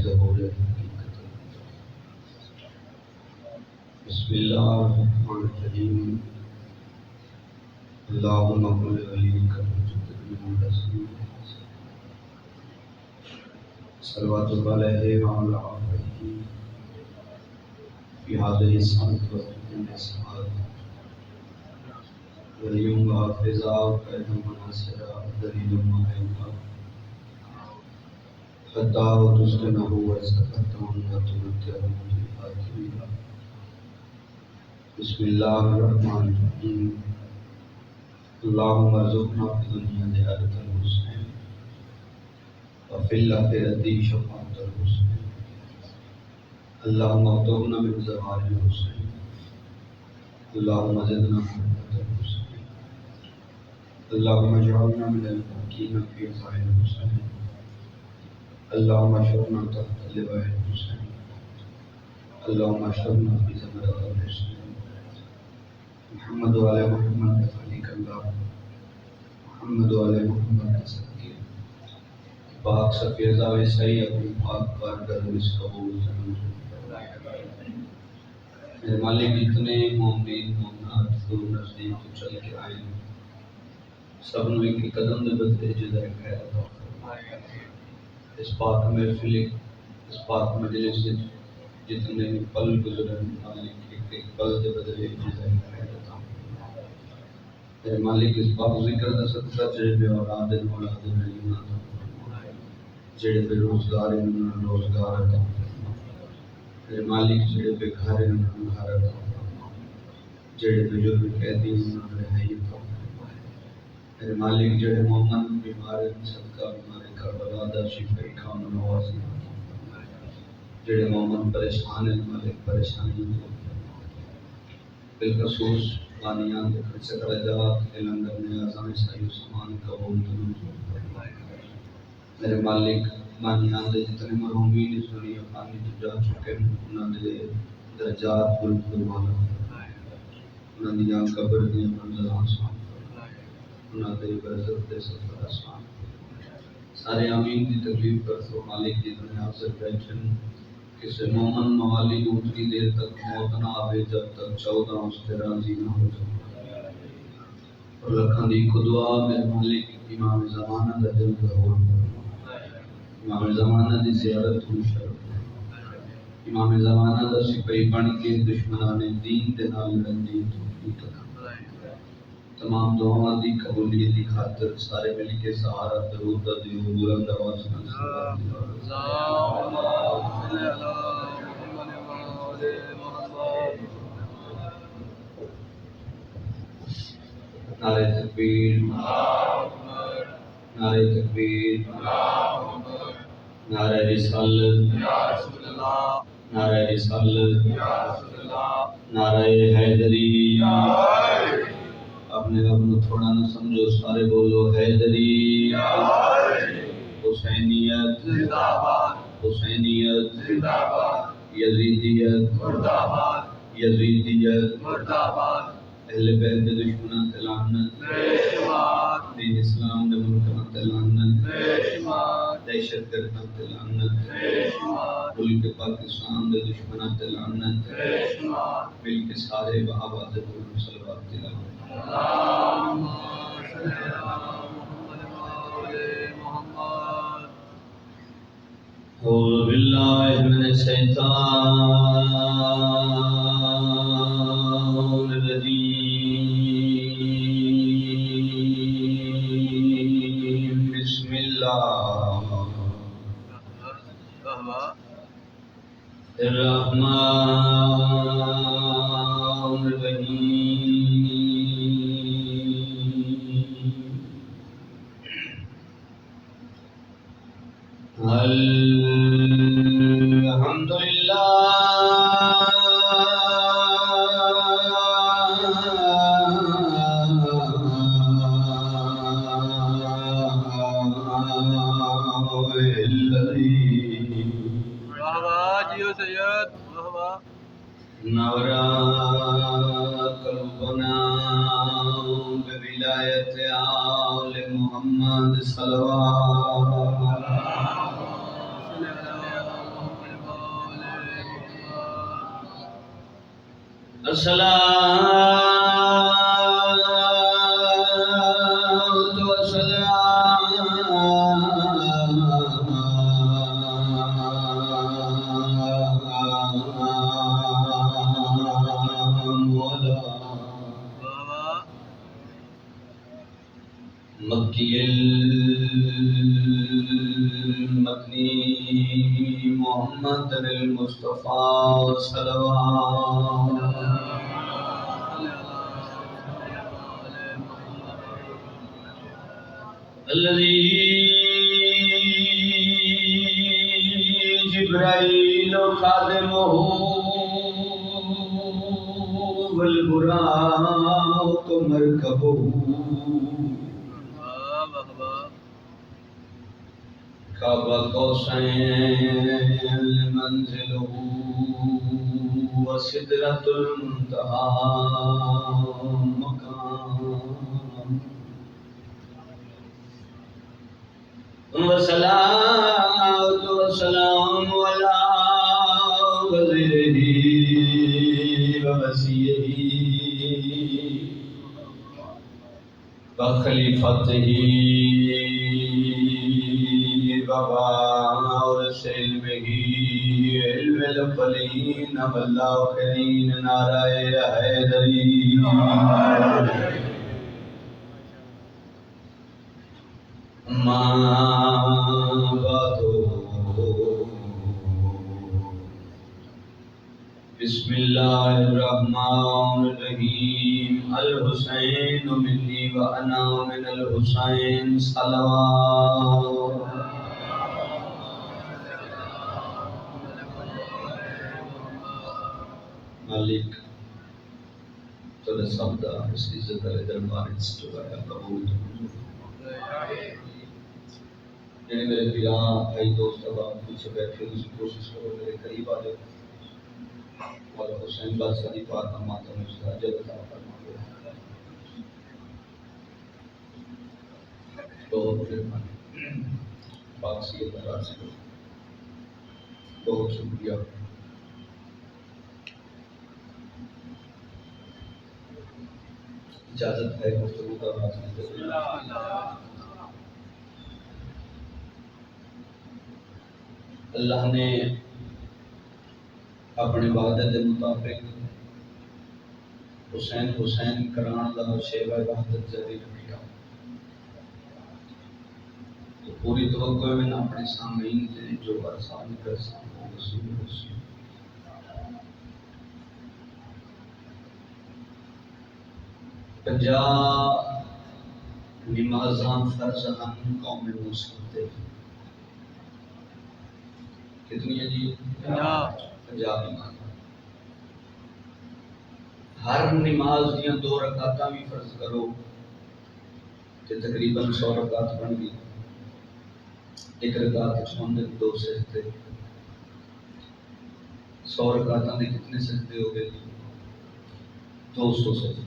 ظہور حقیقت۔ بسم اللہ الرحمن الرحیم۔ اللہم قل علیک المجد رسول صلوات علیہ وعلی آلہ فی هذه السنة وفی الساعات ولیم و حافظہ قید مناصرہ دلیل معینہ حتی و تسکنہ و استفتون و تمتعون بالآخرین۔ بسم اللہ الرحمن الرحیم۔ اللہم ارزقنا فی الدنیا زیارت الحسین وفی الآخرۃ شفاعۃ الحسین۔ اللہم اغفرنا من زوال الحسین، اللہم زدنا محبت الحسین، اللہم اجعلنا من الباقین فی ظاہر الحسین، اللہم اشرنا تحت لواء الحسین، اللہم اشرنا فی زمرۃ الحسین۔ محمد و آل محمد بفضلک اللہ، محمد و آل محمد بصدقہ پاک صفی ازاوی سعی اپنی پاک بارگاہ میں قبول فرما۔ میرے مالک جتنے مومنین مومنات دور نزدیک تو چل کے آئے سب نو ایک قدم دے بدلے جزائے خیر عطا فرما۔ اس پاک محفل اس پاک مجلس جتنے پل گزرے مالک ایک پل دے بدلے جزائے خیر عطا فرما۔ میرے مالک اس پاک ذکر دا صدقہ جڑے بے اولاد اولاد نعیم عطا فرما، جڑے بے روزگار انہاں روزگار عطا فرما۔ میرے مالک جڑے بے گھر انہاں گھر عطا فرما، جڑے بے جرم قیدی انہاں رہائی عطا فرما۔ میرے مالک جڑے مومن بیمار صدقہ بیمار کربلا دا شفائی کام نوازی عطا فرما، جڑے مومن پریشان ہیں مالک پریشانی دور فرما۔ بالخصوص بانیان دے خرچ خراجات کے لنگر نیازاں سائی و سامان قبول منظور فرما۔ میرے مالک بانیان دے جتنے مرحومین اس دنیا فانی تو جا چکے ہیں انہاں دے درجات بلند فرما، انہاں دیاں قبر دیاں منزلاں آسان فرما، انہاں دے برزخ دے سفر آسان فرما۔ سارے آمین دی تکلیف کر تو مالک جتنے حاضر بیٹھن کسی مومن موالی اتنی دیر تک موت نہ آوے جب تک 14 اس سے راضی نہ ہو جائے۔ اور لکھاں دی کو دعا میرے مالک امام زمانہ دا دل ظہور فرما، امام زمانہ دی زیارت ہو شرف، امام زمانہ دا سپاہی بن کے دشمنان دین دے نال لڑن دی توفیق عطا۔ تمام دعاواں دی قبولیت دی خاطر سارے مل کے سہارا درود دا دیو بلند آواز نال نعرہ تکبیر، نعرہ تکبیر، نعرہ رسالت، نعرہ رسالت، نعرہ حیدری۔ اپنے آپ کو تھوڑا نہ سمجھو، سارے بولو حیدری، حسینیت، حسینیت، یزیدیت، یزیدیت، اہل بیت دے دشمناں تے لعنت، دین اسلام دے ملکاں تے لعنت، دہشت گرداں تے لعنت، ملک پاکستان دے دشمناں تے لعنت، مل کے سارے آباد دے صلوات تے لعنت۔ اعوذ باللہ من الشیطان الرجیم، بسم اللہ الرحمن الرحیم۔ نورا قلوبنا بولایت آل محمد صلوات الصلاة والسلام على مكي المكي محمد المصطفى صلوات الذي جبرائيل خادمه والبراق مركبه كعب قوسين منزله وسدرة المنتهى مكان والصلاة والسلام على وزيره ووصيه وخليفته ووارث علمه علم الأولين والآخرين نعرہ حیدری ما بعد بسم اللہ الرحمن الرحیم الحسین منی وانا من الحسین صلوات مالک تیرے سبدا اس عزت والے دربار وچ چکایا قبول میرے پیران بھائی دوست احباب پیچھے بیٹھے اس کی کوشش کرو میرے قریب آ جاؤ اور حسین بادشاہ دی پاک ماتم اس کا جد عطا فرما دو بہت مہربانی پاک سید ناراض سے بہت شکریہ اجازت ہے گفتگو کا آغاز کرتے ہیں اللہ نے اپنے وعدے کے مطابق حسین حسین کران دا شیوہ وحدت جاری رکھیا تو پوری توقع میں اپنے سامعین سے جو برسان کر سامنے رسول رسول پنجا نمازاں فرضاں قوم موسیقی دے کتنی ہے جی؟ پنجاب نماز ہر نماز دیاں 2 رکعتاں بھی فرض کرو کہ تقریباً 100 رکعت بن گئی 1 رکعت چھوڑنے 2 سجدے 100 رکعتاں دے کتنے سجدے ہو گئے 200 سجدے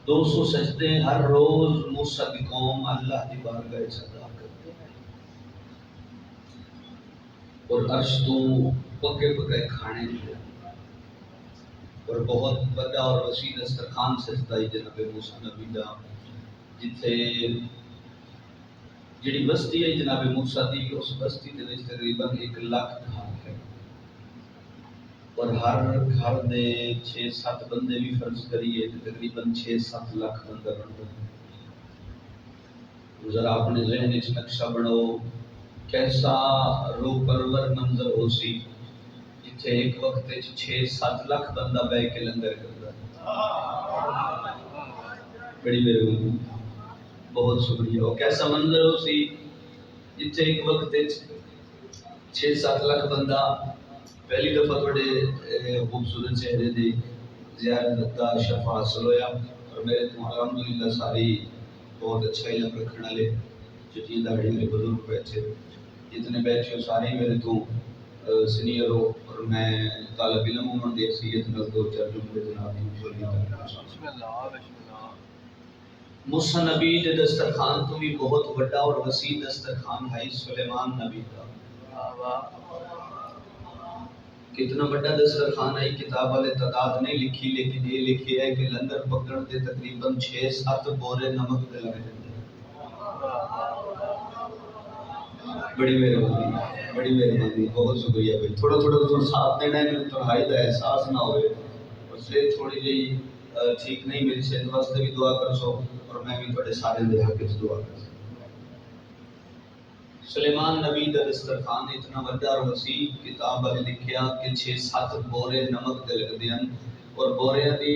200 سجدے ہر روز موسیٰ کی قوم اللہ کی بارگاہ صدا کرتے ہیں اور عرش تو پکے پکے کھانے دیا اور بہت بڑا اور وسیع دسترخوان سجدہ جناب موسیٰ نبی دا جتھے جڑی بستی ہے جناب موسیٰ دی اس بستی دے وچ تقریباً 1 لاکھ گھر ہے اور ہر گھر دے 6-7 بندے بھی فرض کریے تو تقریباً 6-7 لاکھ بندہ بنتا ہے ذرا اپنے ذہن وچ نقشہ بناؤ کیسا روح پرور منظر ہو سی جتھے ایک وقت 6-7 لاکھ بندہ بہ کے لنگر کرتا ہے بڑی مہربانی بہت شکریہ اور کیسا منظر ہو سی جتھے ایک وقت 6-7 لاکھ بندہ پہلی دفعہ تھوڑے خوبصورت چہرے دی زیارت کا شفا حاصل ہویا اور میرے تو الحمدللہ ساری بہت اچھا علم رکھنے والے جتنی داڑھی میرے بزرگ بیٹھے جتنے بیٹھے سارے میرے تو سینئر ہو اور میں طالب علم ہوں دی حیثیت نال 2-4 جملے جناب کی بسم اللہ موسیٰ نبی دے دسترخوان تو بھی بہت بڑا اور وسیع دسترخوان ہے سلیمان نبی کا کتنا بڑا دسترخوان ہے. کتاب والے تعداد نہیں لکھی لیکن یہ لکھی ہے کہ لنگر پکڑن دے تقریباً 6-7 بورے نمک دے لگ جاتے. بڑی مہربانی بڑی مہربانی, بہت شکریہ بھائی. تھوڑا تھوڑا تو ساتھ دینا ہے, میرے تنہائی کا احساس نہ ہوئے. اور صحت تھوڑی جی ٹھیک نہیں, میری صحت واسطے بھی دعا کر سو اور میں بھی تھوڑے سارے دے حق وچ دعا کر سو. سلیمان نبی دا دسترخوان اتنا بڑا اور وسیع. کتاب والے لکھیا کہ 6-7 بورے نمک دے لگدے ہیں, اور بوریاں دی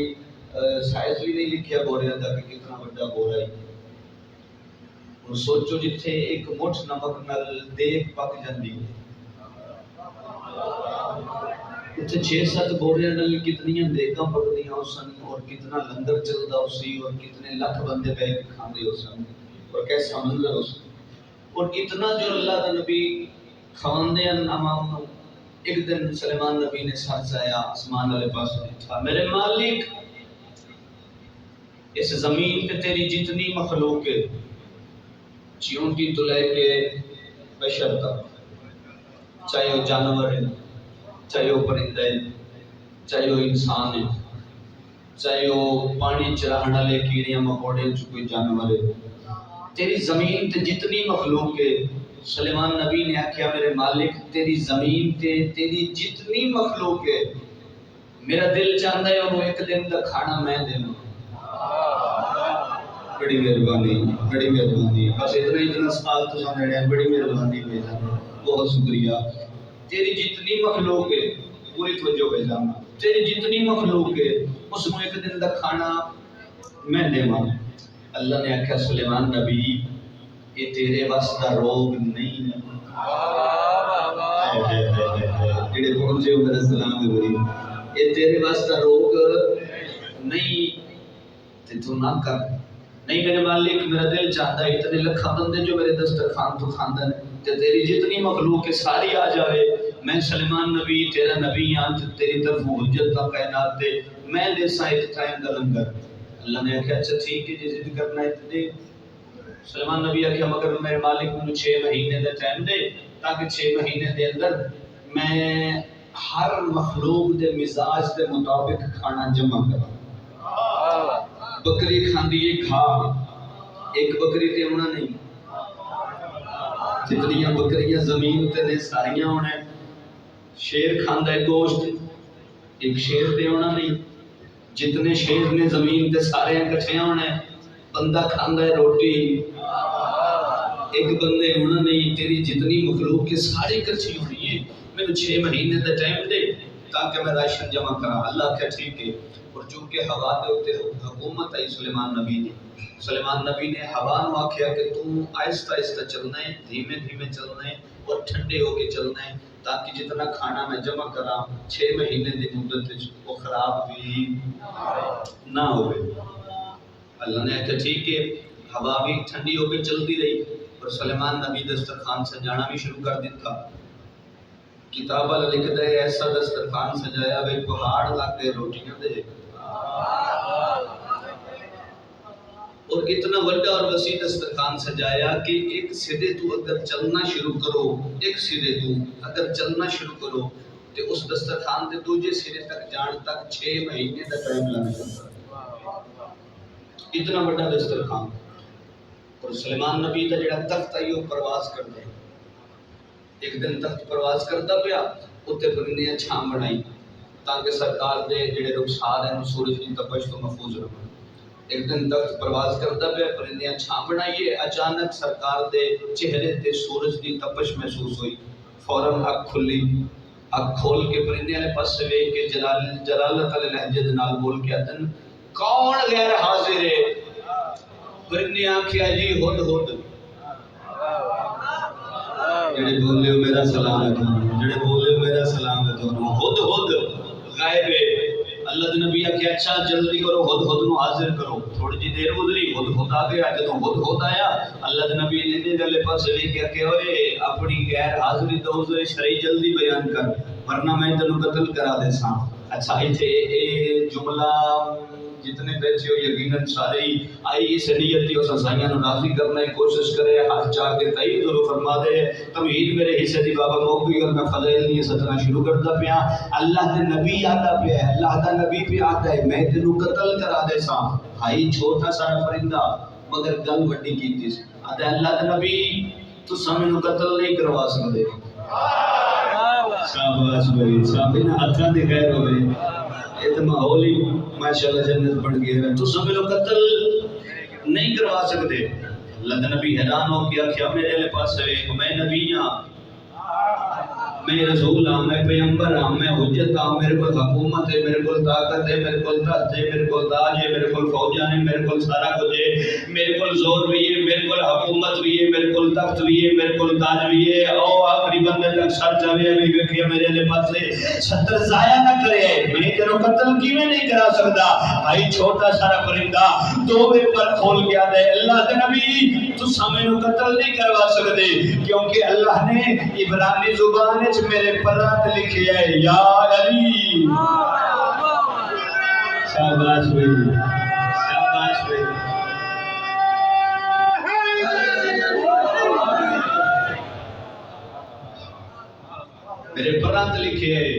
سائز بھی نہیں لکھیا بوریاں دا کہ کتنا بڑا بورا ہے. اور سوچو جتھے ایک مٹھ نمک نال دیگ پک جاندی ہے, اتنے 6-7 بوریاں نال کتنیاں دیگاں پکدیاں سن, اور کتنا لنگر چلدا سی, اور کتنے لاکھ بندے بیٹھ کے کھاندے سن, اور کیسا منظر ہو سن. اور اتنا جو اللہ کا نبی کھواندے ہیں امام. ایک دن سلیمان نبی نے سر چایا آسمان والے پاس اٹھا, میرے مالک اس زمین پہ تیری جتنی مخلوق ہے, چیونٹی تو لے کے بشر تک, چاہے وہ جانور ہے, چاہے وہ پرندہ ہے, چاہے وہ انسان ہے, چاہے وہ پانی چراہن والے کیڑیاں مکوڑے کوئی جانور ہے, تیری زمین تے جتنی مخلوق ہے. سلیمان نبی نے آکھیا میرے مالک تیری زمین تے تیری جتنی مخلوق ہے, میرا دل چاہتا ہے وہ ایک دن کا کھانا میں دینا. بڑی مہربانی بڑی مہربانی. بس اتنا سوال تو سمجھنے ہیں, بڑی مہربانی بھیجا, بہت شکریہ. تیری جتنی مخلوق ہے, پوری توجہ بھیجانا, تیری جتنی مخلوق ہے اس کو ایک دن کا کھانا میں دیواں. اللہ نے آکھیا سلیمان نبی یہ تیرے واسطہ روگ نہیں. جڑے پہنچے ہو میرا سلام ہے بھائی, یہ تیرے واسطہ روگ نہیں تے تو نہ کر. نہیں میرے مالک میرا دل چاہتا ہے اتنے لکھاں بندے جو میرے دسترخوان تو کھاندے ہیں تے تیری جتنی مخلوق ہے ساری آ جاوے, میں سلیمان نبی تیرا نبی ہاں, تیری طرف حجت کا کائنات دے, میں دیساں ایک ٹائم دا لنگر. اللہ نے آکھیا اچھا ٹھیک ہے, جی ضد کرنا ہے تے. سلیمان نبی آکھیا مگر میرے مالک مجھے 6 مہینے دا ٹائم دے, تاکہ 6 مہینے دے اندر میں ہر مخلوق دے مزاج دے مطابق کھانا جمع کراں. بکری کھاندی ہے کھا, ایک بکری تے ہونا نہیں, جتنیاں بکریاں زمین تے نے ساریاں ہونا ہے. شیر کھاندا ہے گوشت, ایک شیر تے ہونا نہیں, جتنے شیر نے زمین تے سارے اکٹھے ہونا ہے. بندہ کھاندا ہے روٹی, ایک بندے ہونا نہیں. تیری جتنی مخلوق کے ساری اکٹھی ہونی ہے, میں 6 مہینے دا ٹائم دے تاکہ میں راشن جمع کراں. اللہ کہا ٹھیک ہے. اور چونکہ ہوا دے اوتے حکومت آئی سلیمان نبی دی, سلیمان نبی نے ہوا نو آکھیا کہ تو آہستہ آہستہ چلنا ہے, دھیمے دھیمے چلنا ہے اور ٹھنڈے ہو کے چلنا ہے, تاکہ جتنا کھانا میں جمع کراں 6 مہینے دی مدت وچ وہ خراب بھی نہ ہوئے. اللہ نے کہا ٹھیک ہے. ہوا بھی ٹھنڈی ہو کے چلتی رہی اور سلیمان نبی دسترخوان سجانا بھی شروع کر دیتا. کتاب والا لکھتا ہے ایسا دسترخوان سجایا بے پہاڑ لگ گئے روٹیاں دے, اور اتنا بڑا اور وسیع دسترخوان سجایا کہ ایک سرے تو اگر چلنا شروع کرو, ایک سرے تو اگر چلنا شروع کرو تو اس دسترخوان کے دوسرے سرے تک جان تک 6 مہینے کا ٹائم لگ جاتا. اتنا بڑا دسترخوان. اور سلیمان نبی کا جڑا تخت ہے وہ پرواز کرتا ہے. ایک دن تخت پرواز کرتا پیا, اتنے پرندیاں چھاں بنائی تاکہ سرکار دے جڑے رخسار ہیں سورج کی تپش تو محفوظ رہے. ایک دن تخت پرواز کرتا پیا, پرندیاں چھاں بنائیے, اچانک سرکار دے چہرے تے سورج کی تپش محسوس ہوئی. فوراً اکھ کھلی, اکھ کھول کے پرندیاں نے پاس سے ویکھ کے جلالت علی لہجے دے نال بول کے آدن کون غیر حاضر ہے. پرندے آکھیا جی ہد ہد. جڑے بولے ہو میرا سلام ہے تمہیں, جڑے بولے ہو میرا سلام ہے تمہیں. ہد ہد غائب ہے. اللہ دے نبی آکھیا اچھا جلدی کرو ہد ہد نو حاضر کرو. تھوڑی جی دیر گزری, ہد ہد آ گیا. جدوں ہد ہد آیا اللہ دے نبی نے گلے پاس لے کے کہ اوئے اپنی غیر حاضری تو حضور شرعی جلدی بیان کر ورنہ میں تینوں قتل کرا دیساں. اچھا ایتھے اے جملہ جتنے بیٹھے ہو یقیناً سارے ہی آئی اس نیت کی اس سائیاں نو راضی کرنے کی کوشش کرے ہاتھ چاہ کے تائید ضرور فرما دے تمہید میرے حصے دی بابا موقعی اور میں فضائل دی ستنا شروع کرتا پیا اللہ دے نبی آتا پیا ہے اللہ دا نبی پہ آتا ہے میں تینو قتل کرا دے سا ہائی چھوٹا سارا پرندہ مگر گل وڈی کیتی سی آتا ہے اللہ دا نبی تو سامنے قتل نہیں کروا سکتے شاباش بھائی شاباش ہاتھاں دے خیر ہوئے یہ تو ماحول ہی ماشاءاللہ جنت بن گیا تو سامنے قتل نہیں کروا سکتے اللہ دا نبی حیران ہو کیا کیا میرے لے پاس ہے میں نبی ہاں میں رسول ہوں میں پیغمبر ہوں میں حجت ہوں میرے کو حکومت ہے میرے کو طاقت ہے میرے کو تخت ہے میرے کو تاج ہے میرے کو فوجاں ہے میرے کو سارا کچھ ہے میرے کو زور بھی ہے میرے کو حکومت بھی ہے میرے کو تخت بھی ہے میرے کو تاج بھی ہے او آخری بندے تک سر جاوے ابھی ویکھیا میرے لے پاس ہے ستر ضائع نہ کرے میں تیرو قتل کیویں نہیں کرا سکدا بھائی چھوٹا سارا پرندہ توبے پر کھول گیا دے اللہ دے نبی تو سامنے قتل نہیں کروا سکتے کیونکہ اللہ نے عبرانی زبان میرے پرات لکھے ہے یا علی شاباش بھائی شاباش بھائی میرے پرات لکھے ہے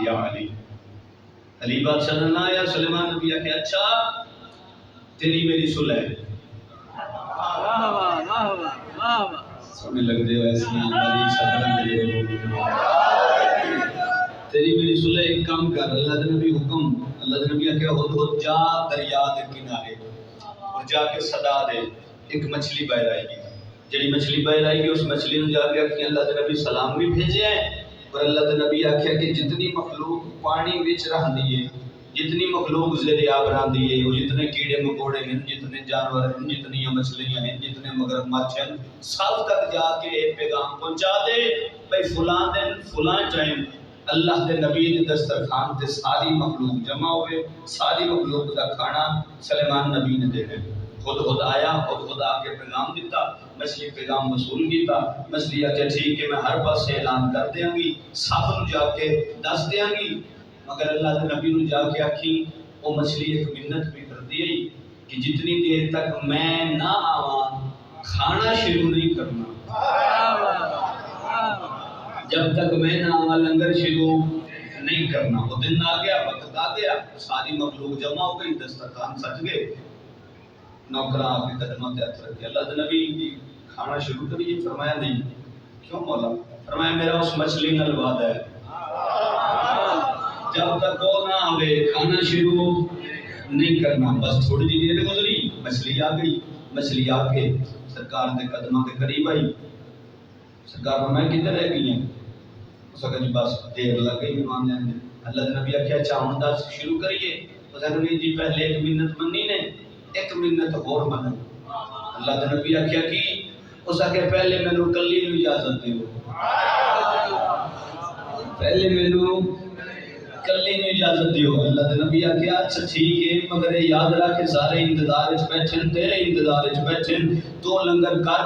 یا علی علی بادشاہ نے آیا سلیمان نبی کہ اچھا تیری میری صلح ہے سمجھ لگ دے ویسے بڑی صدرہ ملے تیری میری صلح ایک کام کر اللہ دے نبی حکم اللہ دے نبی کہا ہد جا دریا دے کنارے اور جا کے صدا دے ایک مچھلی باہر آئے گی جڑی مچھلی باہر آئے گی اس مچھلی نے جا کے کہ اللہ دے نبی سلام بھی بھیجے ہیں اور اللہ دے نبی آکھیا کہ جتنی مخلوق پانی وچ رہندی ہے جتنی مخلوق زیر آب رہندی ہے وہ جتنے کیڑے مکوڑے ہیں جتنے جانور ہیں جتنی مچھلیاں ہیں جتنے مگرمچھ ہیں سب تک جا کے ایک پیغام پہنچا دے بھائی فلاں دن فلاں ٹائم اللہ دے نبی دے دسترخوان تے ساری مخلوق جمع ہوئے ساری مخلوق دا کھانا سلیمان نبی نے دینا خود آیا خود آ کے پیغام دیتا مچھلی پیغام وصول کیتا مچھلی آکے ٹھیک ہے میں ہر پاس سے اعلان کر دیاں گی سب نو جا کے دس دیاں گی مگر اللہ دے نبی نو جا کے آکھی وہ مچھلی ایک منت بھی کر دی کہ جتنی دیر تک میں نہ آواں کھانا شروع نہیں کرنا جب تک میں نہ آواں لنگر شروع نہیں کرنا وہ دن آ گیا وقت آ گیا ساری مخلوق جمع ہو گئی دسترخوان سج گئے نوکراں آپ کے قدموں تے ہاتھ رکھ کے اللہ دے نبی کھانا شروع کریے فرمایا نہیں کیوں مولا فرمایا میرا اس مچھلی نال وعدہ ہے جب تک وہ نہ آوے کھانا شروع نہیں کرنا بس تھوڑی جی دیر گزری مچھلی آ گئی مچھلی آ کے سرکار دے قدموں کے قریب آئی سرکار فرمایا کدھر رہ گئی ہیں اس وقت جی بس دیر لگ گئی مان لینے اللہ دے نبی کیا چاہوں دا شروع کریے اس وقت نہیں جی پہلے ایک منت منی نے ایک منت اور منو اللہ دے نبی کیا کی اس وقت پہلے میں نو کلی نو اجازت دیو پہلے میں نو کلی نو اجازت دیو اللہ دے نبی کیا اچھا ٹھیک ہے مگر یاد رکھ کے سارے انتظار وچ بیٹھن تیرے انتظار وچ بیٹھن تو لنگر کر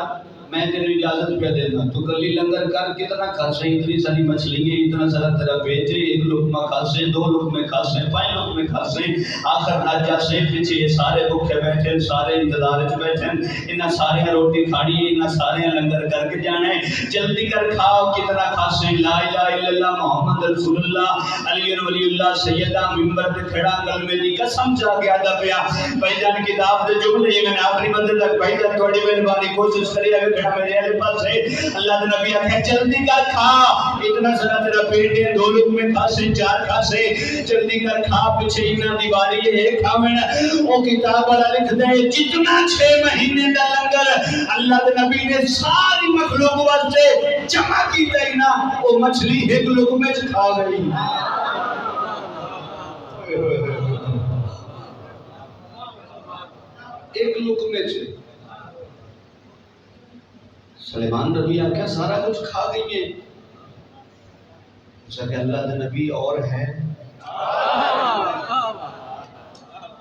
میں تیرے اجازت پہ دینا تو کلی لنگر کر کتنا کھاسے اتنی ساری مچھلیاں اتنا سارا تیرا بیٹے ایک لقمہ کھاسے دو لقمے کھاسے 5 لقمے کھاسے آخر نہ جاسے پیچھے سارے بھوکے بیٹھے سارے انتظار وچ بیٹھے انہاں سارے روٹی کھانی انہاں سارے لنگر کر کے جانا ہے جلدی کر کھاؤ کتنا کھاسے لا الہ الا اللہ محمد رسول اللہ علی ولی اللہ سیدہ منبر پہ کھڑا کلمے دی قسم چا کے آدا پیا بھائی جان کتاب دے جملے یہ میں نے آخری بندے تک بھائی جان تھوڑی مہربانی کوشش کری اگر کھڑا میرے والے پاس ہے اللہ دے نبی آکھے جلدی کر کھا اتنا سارا تیرا پیٹ ہے 2 لقمے کھاسے 4 کھاسے جلدی کر کھا پیچھے اتنا دیواری ہے کھاویں او کتاب والا لکھ دے جتنا 6 مہینے دا لنگر اللہ دے نبی نے ساری مخلوق واسطے جمع کیتا ہی نا وہ مچھلی ایک لقمے وچ کھا گئی ایک لقمے سے سلیمان نبی آکھا سارا کچھ کھا گئی ہے اسے کہ اللہ دے نبی اور ہے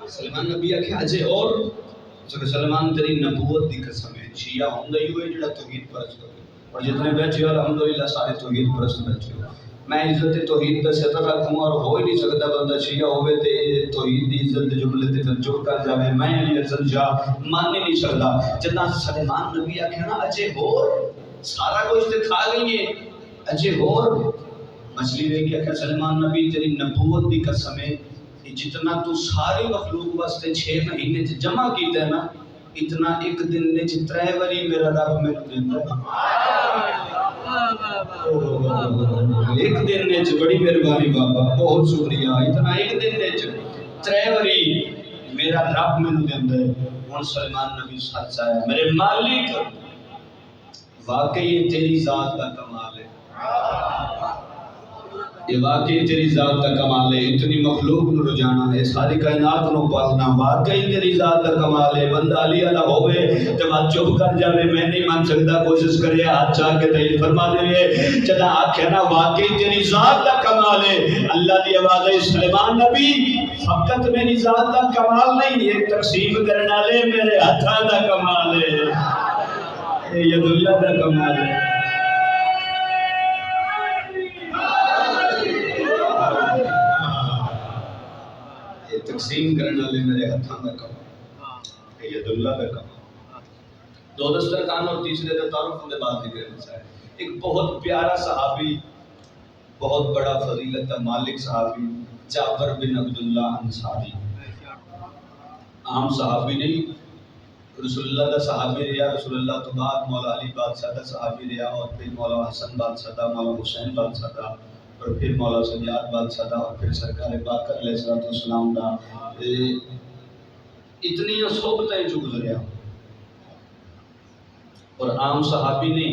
سلیمان نبی آکھا اجے اور اسے کہ سلیمان تیری نبوت دی قسم ہے شیعہ ہوندہ ہی ہوئے جڑا توحید پرست ہوئے اور جتنے بیٹھے ہو الحمدللہ سارے توحید پرست بیٹھے ہو میں عزت توحید کا سطر رکھوں اور ہو ہی نہیں سکتا بندہ شیعہ ہوئے تے توحید دی عزت دے جملے تے پھر چپ کر جاوے میں علی حسن شاہ مان ہی نہیں سکتا جدہ سلیمان نبی آکھے نا اجے ہور سارا کچھ تے کھا گئی ہے اجے ہور مچھلی رہی کہ سلیمان نبی تیری نبوت دی قسم ہے جتنا تو ساری مخلوق واسطے 6 مہینے جمع کیتا ہے نا اتنا ایک دن نے چترے وری میرا رب میں دیندا ایک دن نے بڑی مہربانی بابا بہت شکریہ اتنا ایک دن نے 3 وری میرا رب میں دیندا ہے ہن سلیمان نبی سچ ہے میرے مالک واقعی تیری ذات کا کمال ہے یہ واقعی تیری ذات کا کمال ہے اتنی مخلوق نو رجانا ہے ساری کائنات نو پالنا واقعی تیری ذات کا کمال ہے بندہ علی اللہ ہوئے تو بات چپ کر جاوے میں نہیں مان سکتا کوشش کرے ہاتھ چاہ کے تیل فرما دے جدا آکھے نا واقعی تیری ذات کا کمال ہے اللہ دی آواز ہے سلیمان نبی فقط میری ذات کا کمال نہیں ایک تقسیم کرنا لے میرے ہاتھاں دا کمال ہے ید اللہ دا کمال ہے تقسیم کرنے والے میرے ہاتھاں کا کام ید اللہ کا کام دو دسترخوان اور تیسرے تعارف کے بعد ذکر ہے ایک بہت پیارا صحابی بہت بڑا فضیلت مالک صحابی جابر بن عبداللہ انصاری عام صحابی نہیں رسول اللہ کا صحابی رہا رسول اللہ تو بعد مولا علی بادشاہ کا صحابی رہا اور پھر مولا حسن بادشاہ کا مولا حسین بادشاہ کا اور پھر مولا سجاد بادشاہ دا اور پھر سرکار باقر علیہ السلام دا اتنی صحبتیں جو گزریا اور عام صحابی نہیں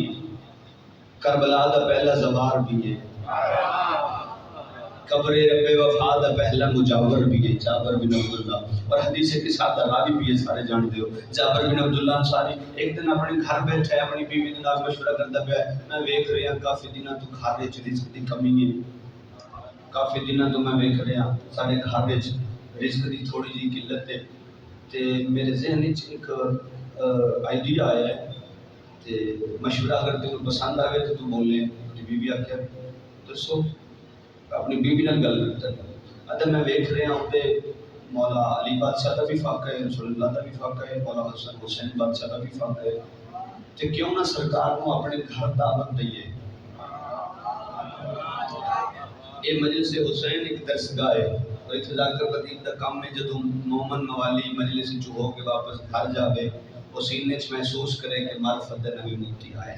کربلا دا پہلا زبار بھی ہے قبر رب وفا دا پہلا مجاور بھی ہے جابر بن عبداللہ اور حدیث کے ساتھ راوی بھی ہے سارے جانتے ہو جابر بن عبداللہ انصاری ایک دن اپنے گھر بیٹھا ہے اپنی بیوی کے نال مشورہ کرتا پیا میں ویکھ رہا کافی دنوں تو گھر وچ رزق دی کمی ہے کافی دنوں تو میں ویکھ رہا سارے گھر وچ رزق دی تھوڑی جی قلت ہے تے میرے ذہن وچ ایک آئیڈیا آیا ہے تے مشورہ اگر تینوں پسند آئے تو بولے بیوی آکھیا دسو اپنی بیوی نال گل کرتا ہے ادھر میں ویکھ رہا ہوں تے مولا علی بادشاہ کا بھی فاقہ ہے رسول اللہ کا بھی فاقہ ہے مولا حسن حسین بادشاہ کا بھی فاقہ ہے تے کیوں نہ سرکار کو اپنے گھر دعوت دئیے یہ مجلس حسین ایک درسگاہ ہے اور اتذاکر قدیم دا کام میں جدوں مومن موالی مجلس جو ہو کے واپس گھر جاوے وہ سینے چ محسوس کرے کہ معرفت نبی موتی آئے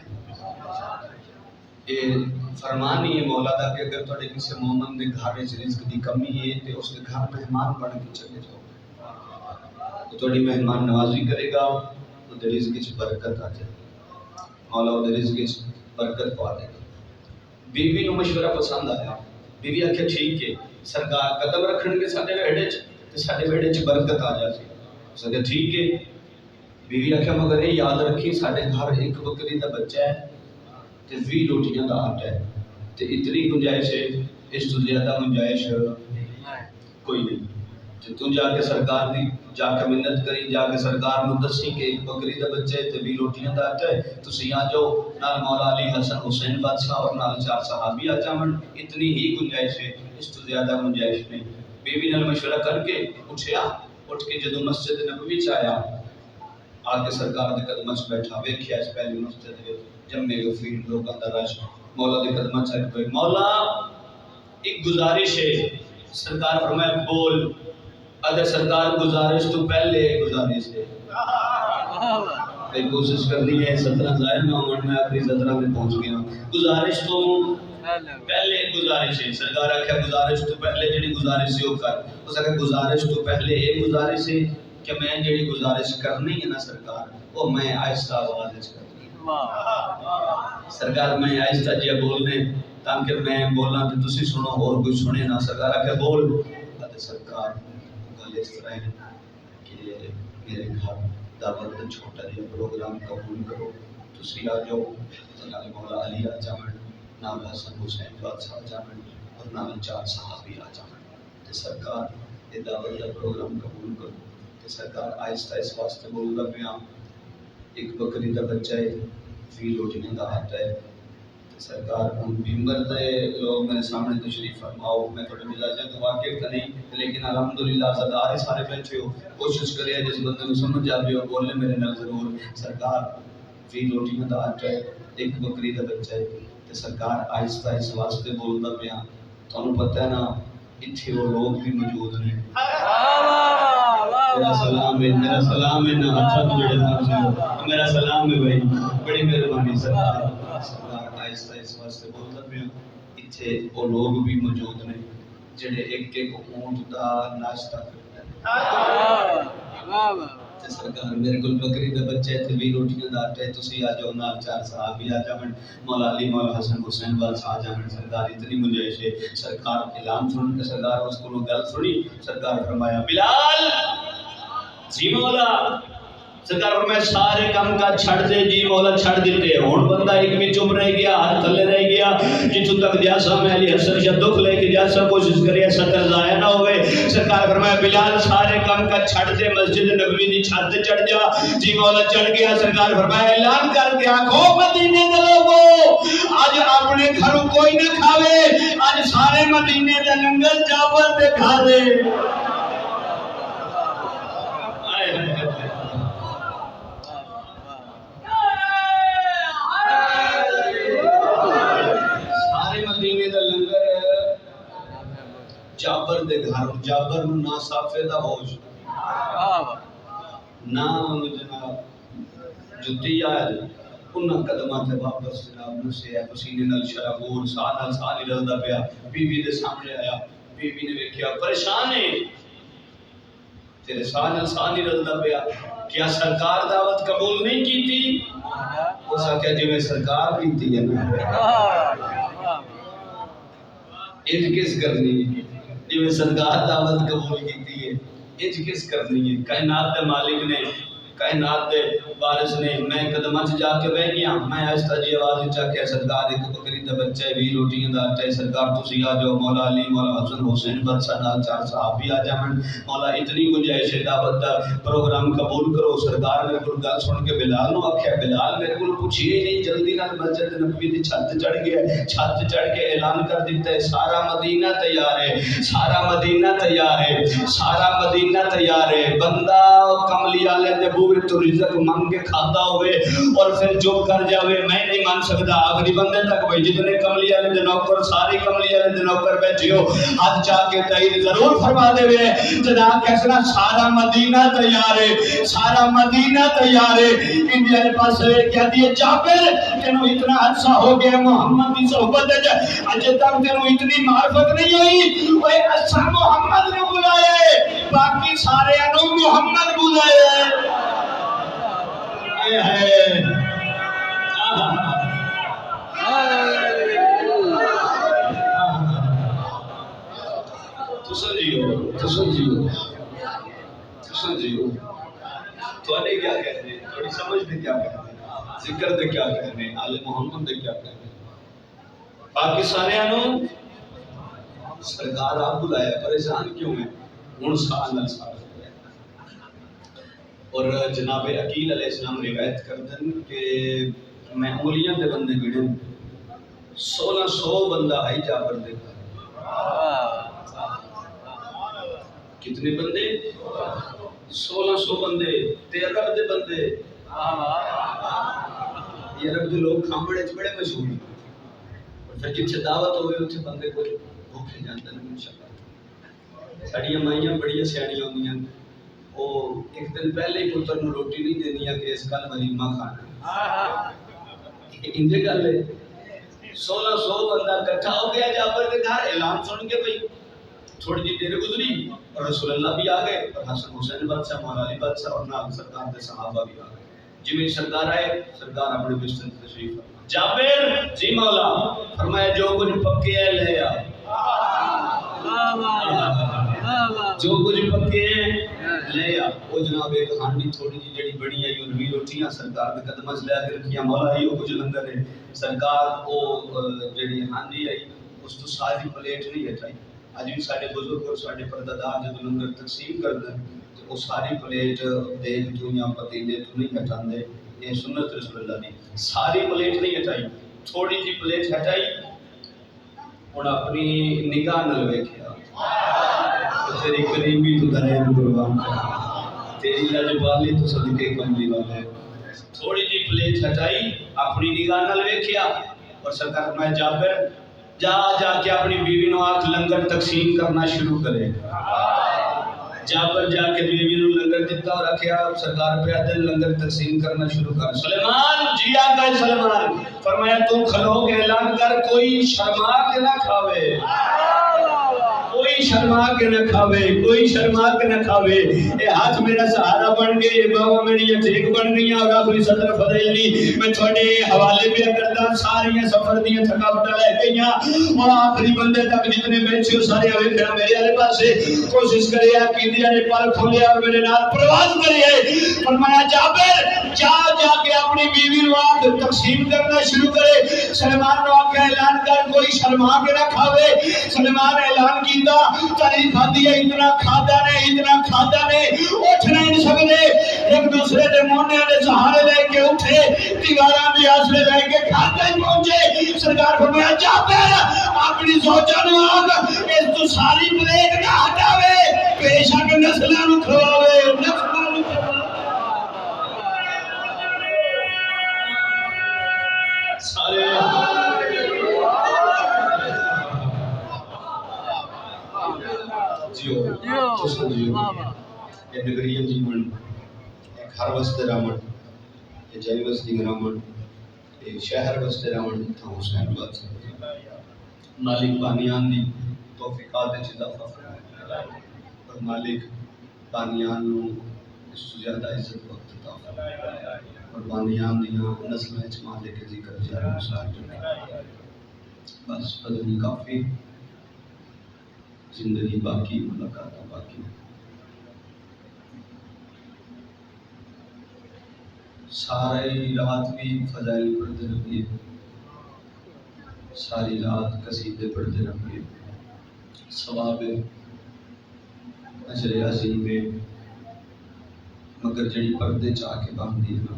یہ فرمان ہی ہے مولا دا کہ اگر تھوڑے کسی مومن دے گھر وچ رزق دی کمی ہے تے اس کے گھر مہمان بن کے چلے جاؤ تو تھوڑی مہمان نوازی کرے گا تو دے رزق وچ برکت آ جائے مولا دے رزق وچ برکت پا دے گا بیوی نو مشورہ پسند آیا بیوی آکھیا ٹھیک ہے سرکار قدم رکھن کے ساڈے ویڑے چ تے ساڈے ویڑے چ برکت آ جاسی اس نے ٹھیک ہے بیوی آکھیا مگر یہ یاد رکھی ساڈے گھر ایک بکری دا بچہ ہے تے 20 روٹیاں دا آٹا ہے تے اتنی گنجائش ہے اس تو زیادہ گنجائش کوئی نہیں تے تو جا کے سرکار دی جا کے منت کری جا کے سرکار نو دسی کہ ایک بکری دا بچہ ہے تے 20 روٹیاں دا آٹا ہے تسی آ جاؤ نال مولا علی حسن حسین بادشاہ اور نال 4 صحابی آ جاون اتنی ہی گنجائش ہے اس تو زیادہ گنجائش نہیں بیوی نال مشورہ کر کے اٹھ کے جدوں مسجد نبوی چ آیا آ کے سرکار دے قدماں چ بیٹھا ویکھیا اس پہلی مسجد دے جمع غفیر لوگاں دا رش مولا دے قدماں چ پے مولا ایک گزارش ہے سرکار فرمایا بول اگر سرکار گزارش تو پہلے گزارش ہے کوشش کرنی ہے 17 ظاہر نہ ہون میں اپنی 17 میں پہنچ گیا گزارش تو پہلے گزارش ہے سرکار آکھیا گزارش تو پہلے جڑی گزارش ہے وہ کر اس اگر گزارش تو پہلے یہ گزارش ہے کہ میں جڑی گزارش کرنی ہے نا سرکار وہ میں آہستہ آواز وچ کرنی ہے سرکار میں آہستہ جی بولنے تاکہ میں بولاں تے تسی سنو اور کوئی سنے نہ سرکار آکھیا بول تے سرکار گل اس طرح ہے کہ میرے گھر دعوت کا چھوٹا جہا پروگرام قبول کرو تسی آ جاؤ نال مولا علی آ جاون نال حسن حسین بادشاہ آ جاون اور نال 4 صحابی آ جاون تے سرکار یہ دعوت کا پروگرام قبول کرو تے سرکار آہستہ اس واسطے بولدا پیا ایک بکری دا بچہ ہے 20 روٹیاں دا آٹا ہے سرکار ممبر دے لوگ میرے سامنے تشریف فرماؤ، میں تھوڑے مزاجیں تو واقف تو نہیں لیکن الحمدللہ زدارے سارے بیٹھے ہو، کوشش کرے جس بندے کو سمجھ آ ہو بولنے میرے نال ضرور۔ سرکار 20 روٹیاں دا آٹا ہے، ایک بکری دا بچہ ہے تے سرکار آہستہ اس واسطے بولدا پیا، تانوں پتہ ہے نا اتھے وہ لوگ بھی موجود ہیں۔ میرا سلام ہے، میرا سلام ہے نا اچھا جڑے پہنچے، میرا سلام ہے بھائی، بڑی مہربانی سرکار۔ سرکار آہستہ اس واسطے بولدا پیا، اتھے وہ لوگ بھی موجود ہیں جڑے ایک ایک اونٹ دا ناشتہ کرتے ہیں۔ تے سرکار میرے کول بکری دا بچہ ہے تے 20 روٹیاں دا آٹا ہے، تسی آ جاؤ نال 4 صحابی آ جاون، مولا علی مولا حسن حسین بس آ جاون۔ سرکار اتنی گنجائش ہے، سرکار اعلان سن کے سرکار اس کو گل سنی، سرکار فرمایا بلال جی مولا، سرکار فرمایا سارے کام کا چھڑ دے جی مولا، چھڑ دیتے ہون بندہ ایک بھی چپ رہ گیا، ہاتھ تھلے رہ گیا، جتوں تک جاسا میں علی حسن شاہ دکھ لے کے جاسا کوشش کرے سطر ضائع نہ ہوئے۔ سرکار فرمایا بلال سارے کام کا چھڑ دے، مسجد نبوی دی چھت تے چڑھ جا جی مولا، چڑھ گیا۔ سرکار فرمایا اعلان کر کے آکھو مدینے دے لوگو آج اپنے گھروں کوئی نہ کھاوے، آج سارے مدینے دے لنگر جابر دے کھا دے۔ جابر دے گھر، جابر نو نہ صافے دا ہوش نہ جناب جتی آئے انہاں قدمہ تے واپس جناب نسے پسینے نال شرابور ساہ نال ساہ نہیں رہدا پیا، بی بی دے سامنے آیا، بی بی نے ویکھیا پریشان ہے تیرے ساہ نال ساہ نہیں رہدا پیا، کیا سرکار دعوت قبول نہیں کی تھی؟ اس آکھیا جی میں سرکار کیتی ہے نا اج کس کرنی ہے، جی میں سرکار دعوت قبول کیتی ہے اج کس کرنی ہے۔ کائنات دے مالک نے، کائنات دے وارث نے، میں قدمہ سے جا کے بیٹھ گیا، میں آہستہ جی آواز چا کے سرکار ایک بکری دا بچہ ہے 20 روٹیاں دا آٹا ہے، سرکار تسی آ جاؤ، مولا علی مولا حسن حسین بادشاہ نال 4 صحابی آ جاون، مولا اتنی گنجائش ہے دعوت دا پروگرام قبول کرو۔ سرکار میرے کو گل سن کے بلال نو آکھیا بلال میرے کو پوچھی ہی نہیں، جلدی نال مسجد نبوی دی چھت چڑھ گیا، چھت چڑھ کے اعلان کر دیتا ہے سارا مدینہ تیار ہے، سارا مدینہ تیار ہے، سارا مدینہ تیار ہے۔ بندہ کملی والے دے بوے تو رزق مانگ کے کھاتا ہوئے اور پھر جو کر جاوے میں نہیں مان سکتا، آخری بندے تک بھائی جتنے کملی والے دے نوکر ساری کملی والے دے نوکر بیٹھے ہو ہاتھ چاہ کے تائید ضرور فرما دے وے جناب کہنا سارا مدینہ تیار ہے، سارا مدینہ تیار ہے۔ انڈیا کے پاس کہہ دیے جابر تینوں اتنا عرصہ ہو گیا محمد کی صحبت ہے، اجے تک تینوں اتنی معرفت نہیں ہوئی، وہ اچھا محمد نے بلائے باقی سارے انو محمد بلائے ہے۔ تھوڑے کیا کہتے ہیں، تھوڑی سمجھ دے کیا کہتے ہیں، ذکر دے کیا کہتے ہیں، آل محمد دے کیا کہتے ہیں، باقی سارے انو سرکار آپ بلایا پریشان کیوں ہیں، ہن سال نال سال اور جناب عقیل علیہ السلام روایت کرتے ہیں کہ میں انگلیاں دے بندے گڑے 1600 بندہ ہے جابر دے کتنے بندے 1600 بندے تے عرب دے بندے یہ عرب دے لوگ کھامبڑے چ بڑے مشہور ہیں اور پھر جتھے دعوت ہوئے اتھے بندے کو بھوکے جاندے ہیں انشاءاللہ۔ ساڈیاں مائیاں بڑی سیاڑیاں ہوندیاں وہ ایک دن پہلے ہی پتر نو روٹی نہیں دینی ہے کہ اس کل ولیمہ کھانا اندے گل ہے 1600 بندہ اکٹھا ہو گیا جابر کے گھر، اعلان سن کے بھئی تھوڑی جی دیر گزری اور رسول اللہ بھی آ گئے اور حسن حسین بادشاہ مولا علی بادشاہ اور نال سرکار کے صحابہ بھی آ گئے۔ جی میں سرکار آئے، سرکار اپنے بستر تشریف جابر جی مولا فرمایا جو کچھ پکے ہے لے آ، جو کچھ پکے ہیں لے آ۔ وہ جناب ایک ہانڈی تھوڑی جی جڑی بڑی آئی اور 20 روٹیاں سرکار کے قدمہ سے لے کے رکھیاں، مولا یہ کچھ لنگر ہے۔ سرکار وہ جڑی ہانڈی آئی اس تو ساری پلیٹ نہیں ہٹائی، آج بھی سارے بزرگ اور سارے پردادار جب لنگر تقسیم کرتے ہیں تو وہ ساری پلیٹ دیکھ تو یا پتیلے تو نہیں ہٹاندے، یہ سنت رسول اللہ دی، ساری پلیٹ نہیں ہٹائی، تھوڑی جی پلیٹ ہٹائی ہوں اپنی نگاہ نال ویکھیا تیری قریبی تو درے قربان تیری لجبالی تو صدقے کملی والے تھوڑی جی پلیٹ ہٹائی اپنی نگاہ نال ویکھیا اور سرکار میں جابر جا جا کے اپنی بیوی نو آکھ لنگر تقسیم کرنا شروع کرے جابر جا کے بیوی نو لنگر دیتا اور رکھیا سرکار پہ دل لنگر تقسیم کرنا شروع کر سلیمان جی آتا ہے سلیمان فرمایا تم کھلو کے اعلان کر کوئی شرما کے نہ کھاوے کوئی شرما کے نہ کھاوے کوئی شرما کے نہ کھاوے اے ہاتھ میرا سہارا بن گئے اے باوا میری ٹھیک بن گئی اور آخری صدر فضیل دی میں تھوڑے حوالے پہ کردا ساری سفر دیاں تھکاوٹاں لے گئیاں اور آخری بندے تک جتنے بیٹھے سارے ہوئے پھر میرے والے پاسے کوشش کرے کیندی نے پر کھولیا اور میرے نال پرواز کریے فرمایا جابر جا جا کے اپنی بیوی نو آگ تقسیم کرنا شروع کرے سلیمان نو آگ اعلان کر کوئی شرما کے نہ کھاوے سلیمان اعلان کیتا تاریخ آتی ہے اتنا کھادا نے اٹھ نہیں سکتے ایک دوسرے دے مونے دے سہارے لے کے اٹھے دیواراں دے آسرے لے کے گھر تک پہنچے سرکار فرمایا جابر اپنی سوچا نو آگ اس تو ساری پلیٹ نہ ہٹاوے بے شک نسلاں نو کھواوے نسلاں نو سارے جیو یہ نگریہ جیون ایک ہر وسط رامن یہ جائی وسطی رامن یہ شہر وسط رامن تھا حسین بات مالک بانیان دی توفیقات اضافہ فرمائے اور مالک بانیان نو اس سے زیادہ عزت وقت عطا فرمائے اور بانیان دیاں نسل وچ مالک ذکر جاری مساعد بس فضل کافی زندگی باقی ملاقات باقی ساری رات بھی فضائل پڑھتے رہیے ساری رات قصیدے پڑھتے رہیے ثواب اجر عظیم ہے مگر جڑی پردے چاہ کے باندھی ہے نا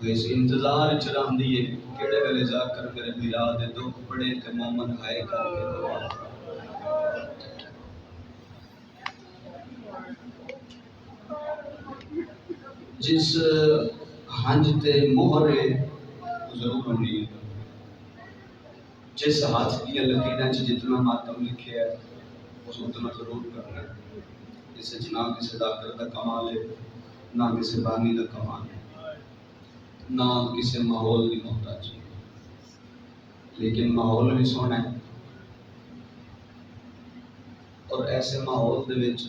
ویسے انتظار چرام دیئے کیڑے گلے جا کر میرے میرا دے دکھ پڑے کہ مومن ہائے کر کے دعا جس ہنج تے مہرے ضرور ہونی ہے جس ہاتھ کی لکیریں جتنا ماتم لکھے ہے اس اتنا ضرور کرنا ہے اسے نہ کسی ڈاکٹر کا کمال ہے نہ کسی بانی کا کمال ہے نہ کسی ماحول کی محتاج ہے لیکن ماحول بھی سونا ہے اور ایسے ماحول دے وچ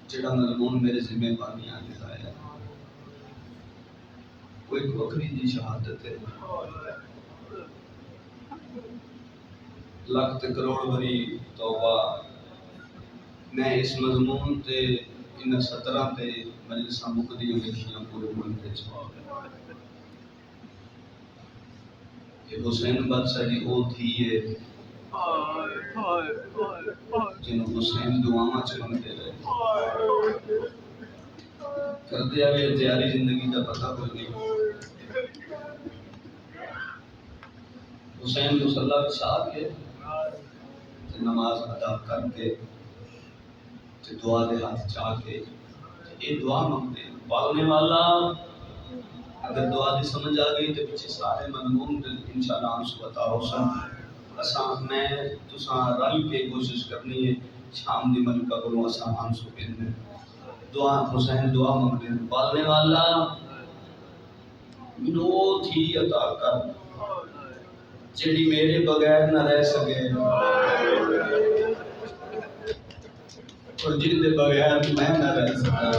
جڑا مضمون میرے ذمہ بانیاں لکھایا کوئی وکری دی شہادت ہے لاکھ تے کروڑ بری توبہ میں اس مضمون تے ان 17 تے مجلساں مقدیاں لکھیاں پورے ملک وچ یہ حسین بادشاہ دی او تھی ہے جنہوں حسین دعاواں چلتے رہے کرتے آگے تیاری زندگی کا پتہ کوئی نہیں حسین مصلی کے ساتھ کے نماز ادا کر کے دعا دے ہاتھ چاہ کے یہ دعا مانگتے ہیں پالنے والا اگر دعا دی سمجھ آ گئی تو پیچھے سارے مضمون انشاءاللہ آنسو بتاؤ سن اساں میں تساں رل کے کوشش کرنی ہے شام دی ملکہ کروں اساں آنسو پہننے دعا حسین دعا مانگتے ہیں پالنے والا منو تھی عطا کر جڑی میرے بغیر نہ رہ سکے اور جن دے بغیر میں نہ رہ سکا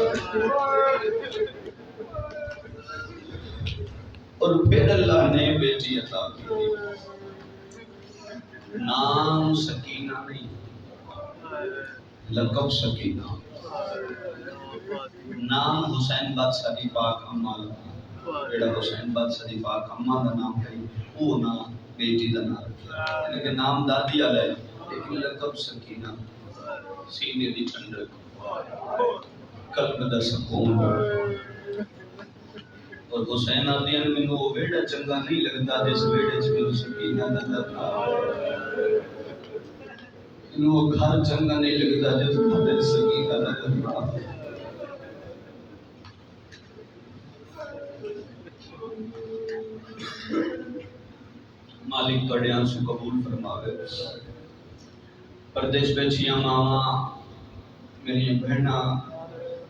اور پھر اللہ نے بیٹی عطا کی نام سکینہ نہیں لقب سکینہ نام حسین بادشاہ دی پاک اماں جڑا حسین بادشاہ دی پاک اماں دا نام ہے وہ نام بیٹی دا نام لیکن نام دادی والا ہے لیکن لقب سکینہ سینے دی ٹھنڈک قلب دا سکون اور حسین آدی نے مینوں وہ ویڑا چنگا نہیں لگتا جس ویڑے چ میری سکینہ دا در نہ، مینوں وہ گھر چنگا نہیں لگتا جس گھر وچ سکینہ دا در نہ۔ مالک تواڈے آنسو قبول فرماوے۔ پردیش بیچیاں ماواں، میری بہناں،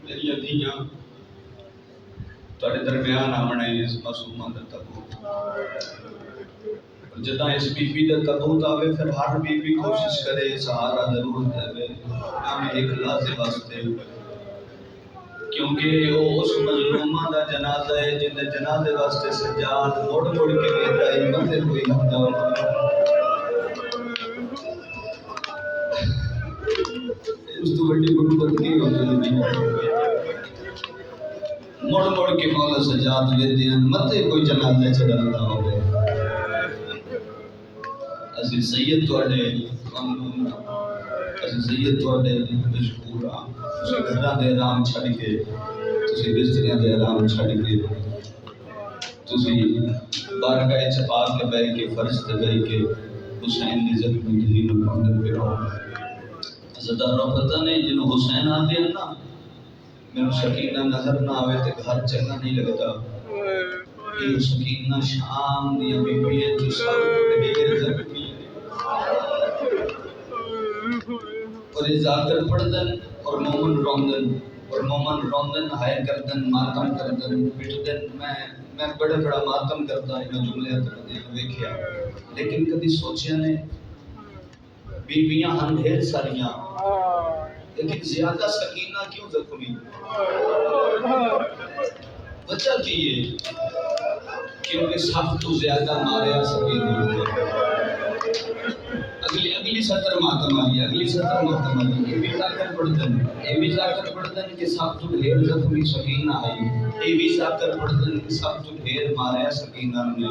میری دھیاں تواڈے درمیان آونا اس معصومہ دا تابوت، اور جداں اس بی بی دا تابوت آوے پھر ہر بی بی کوشش کرے سہارا ضرور دے ہمیں ایک لحظے واسطے، کیونکہ وہ اس مظلومہ دا جنازہ ہے جن دے جنازے واسطے سجاد مڑ مڑ کے کہتا ہے متے کوئی ہمدا اس تو بڑی غربت کی ہوتی ہے، مڑ مڑ کے مولا سجاد ویندے ہیں متے کوئی جنازہ چڑھدا ہوے۔ اسی سید تواڈے ممنون، اسی سید تواڈے مشکور ہاں، تسی گھراں دے آرام چھڈ کے، تسی بستریاں دے آرام چھڈ کے، تسی بارگاہ چ پا کے بیٹھ کے فرش تے بیٹھ کے حسین دی زخمی دھی نوں کھندن پہ رہو۔ عزتدارو پتہ نہیں جنوں حسین آندے ہیں نا، میرے سکینہ نظر نہ آوے تے گھر چنگا نہیں لگتا۔ یہ سکینہ شام دیا بی بی ہے جو سب ڈھیر زخمی اور یہ ذاکر پڑھدن اور مومن روندن ہائے کردن ماتم کردن پٹدن۔ میں بڑا بڑا ماتم کرتا انہاں جملے تک ویکھیا، لیکن کبھی سوچیا نے بیویاں ہن ڈھیر ساریاں لیکن زیادہ سکینہ کیوں زخمی؟ وجہ کی ہے کیونکہ سب تو زیادہ ماریا سکینہ۔ اگلی سطر ماتم آئی، اگلی سطر ماتم آئی، یہ بھی ذاکر پڑھدن کہ سب تو ڈھیر زخمی سکینہ آئی، یہ بھی ذاکر پڑھدن کہ سب تو ڈھیر ماریا سکینہ نے۔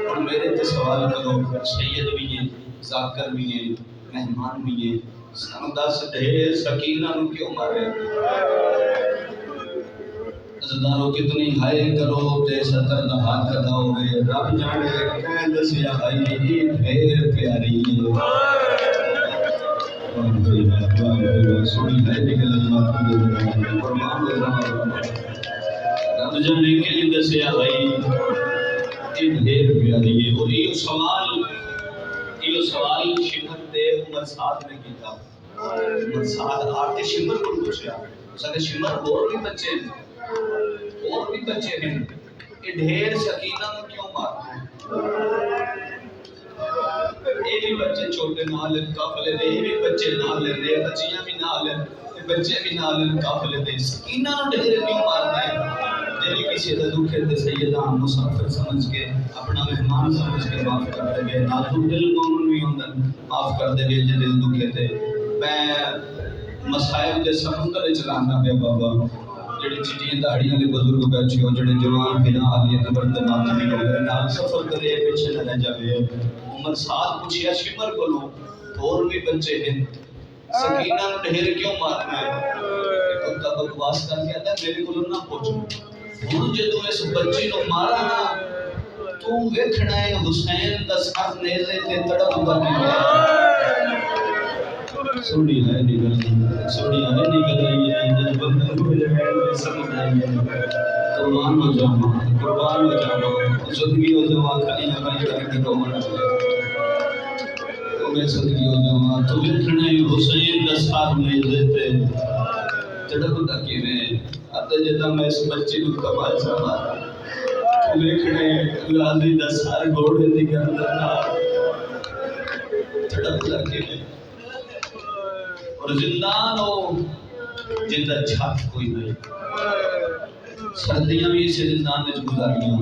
اور میرے تے سوال کرو، سید بھی ہیں، ذاکر بھی ہیں، مہمان بھی ہیں، سندس ڈھیر سکینہ نو کیوں مارے؟ عزتدارو کتنی ہائے کرو تے سطر دا ہاتھ ادا ہوئے، رب جانے میں دسیا بھائی یہ ڈھیر پیاری ہے۔ سوڑی ہے نکل اللہ کی قربان دے رہا، رب جانے کے دسیا بھائی یہ ڈھیر پیاری ہے۔ اور یہ سوال شمر دے عمر ساتھ نے کیتا، عمر ساتھ آتے شمر کو پوچھا، سکے شمر اور بھی بچے ہیں، یہ ڈھیر سکینہ میں کیوں مارتے ہیں؟ یہ بھی بچے چھوٹے نہ لیں قافلے دے، یہ بھی بچے نہ لیں دے، بچیاں بھی نہ لیں، بچے بھی نہ لیں قافلے دے، سکینہ ڈھیر کیوں مارتے ہیں؟ جیلی کسی دا دکھے تے سیدہ مسافر سمجھ کے اپنا مہمان سمجھ کے معاف کر دے گئے، نازک دل مومن بھی ہوندن معاف کر دے گئے جے دل دکھے تے۔ میں مسائل دے سمندر چلانا پہ بابا، جڑے چٹیاں داڑیاں دے بزرگ بیٹھے ہو، جڑے جوان بنا حالیت قبر دے ماتمی ہو گئے، نال سفر کرے پیچھے نہ رہ جاوے۔ عمر ساتھ پوچھیا شمر کو لو، اور بھی بچے ہیں، سکینہ نو ڈھیر کیوں مارنا ہے؟ کتا بکواس کر کے آتا ہے میرے کو نہ پوچھو، ہن جدوں اس بچی نو مارا نا تو ویکھنا ہے حسین دا سر نیزے تے تڑپدا کیتا۔ سوڑی ہے نگل رہی ہے جب بندہ روح لگائے سمجھ آئی ہے۔ قربان ہو جاؤں زندگی ہو جاؤں کھلی نہ بھائی کر کے کومن تو میں زندگی ہو جاؤں تو ویکھنا ہے حسین دا سر نیزے تے تڑپدا کیویں۔ آتے جدا میں اس بچی کو کمال سما تو ویکھنا ہے غازی دا سر گھوڑے دی گردن نال تڑپدا کیویں۔ اور زندان ہو جن کا چھت کوئی نہیں، سردیاں بھی اسے زندان میں گزاریاں،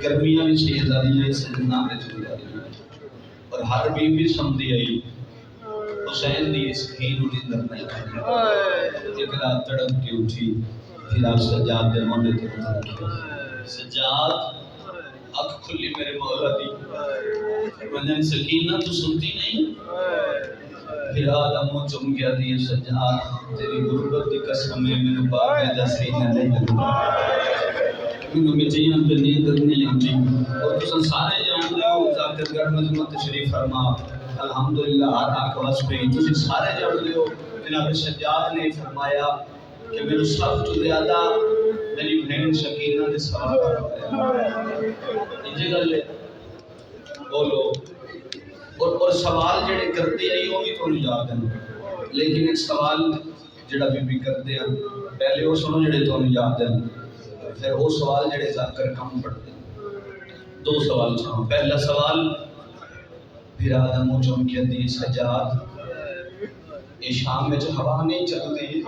گرمیاں بھی شہزادیاں اسے زندان میں گزاریاں، اور ہر بیوی سمجھی آئی حسین دی اس ہی نو نیندر نہیں آئی۔ ایک رات تڑپ کے اٹھی، پھر آپ سجاد دے موڈے تے اتر، سجاد اکھ کھلی میرے مولا دی، فرمایا سکینہ تو سنتی نہیں؟ پھر آدم چم گیا دی سجاد تیری غربت دی قسم ہے، میرے باپ نے دسی نہ نہیں لگا۔ مینوں مٹیاں تے نیند نہیں آندی اور تساں سارے جانتے ہو ذاکر گڑھ مجمع تشریف فرما الحمدللہ ہر حق واسطے تسی سارے جانتے ہو جناب سجاد نے فرمایا کہ میرے سب تو زیادہ میری بہن شکینہ نے سوال کروایا یہ گل ہے بولو اور سوال جڑے کرتے ہیں وہ بھی تو یاد ہیں لیکن ایک سوال جڑا بھی کرتے ہیں پہلے وہ سنو جڑے تو یاد ہیں پھر وہ سوال جڑے ذکر کم پڑتے ہیں دو سوال سنو پہلا سوال پھر آدم و چون کے دی سجاد یہ شام میں ہوا نہیں چلتی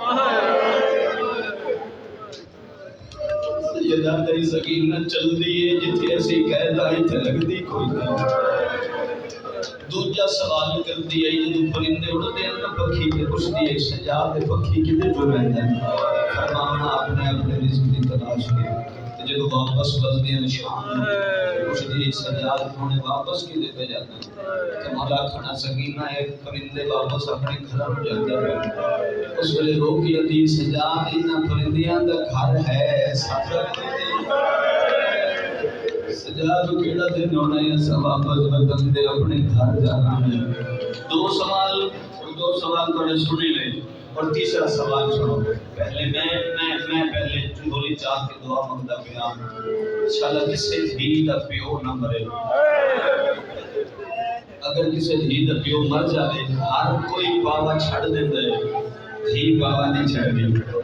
یہ دادی سکینہ چلتی ہے جتھے اسی قیدا ہی لگتی کوئی نہیں دوجا سوال کرتی ہے جدو پرندے اڑتے ہیں نا پکھی کے پوچھتی ہے سجاد پکھی کدھر جو رہتا ہے فرمانا اپنے اپنے رزق کی تلاش کی جدو واپس بستے ہیں شام پوچھتی ہے سجاد انہیں واپس کدھر پہ جاتا ہے کہ مولا کھڑا سکینہ ہے پرندے واپس اپنے گھر میں جاتے ہیں اس ویلے روکی دی سجاد ان پرندیاں دا گھر ہے سفر سجاد کیڑا دن ہونا ہے سب واپس وطن دے اپنے گھر جانا ہے دو سوال تھوڑے سنی لے اور تیسرا سوال سنو پہلے میں پہلے بولی چاہ کے دعا مانگتا پیا انشاءاللہ کسی دھی دا پیو نہ مرے اگر کسی دھی دا پیو مر جائے ہر کوئی پاوا چھڑ دیندا ہے دھی پاوا نہیں چھڑدی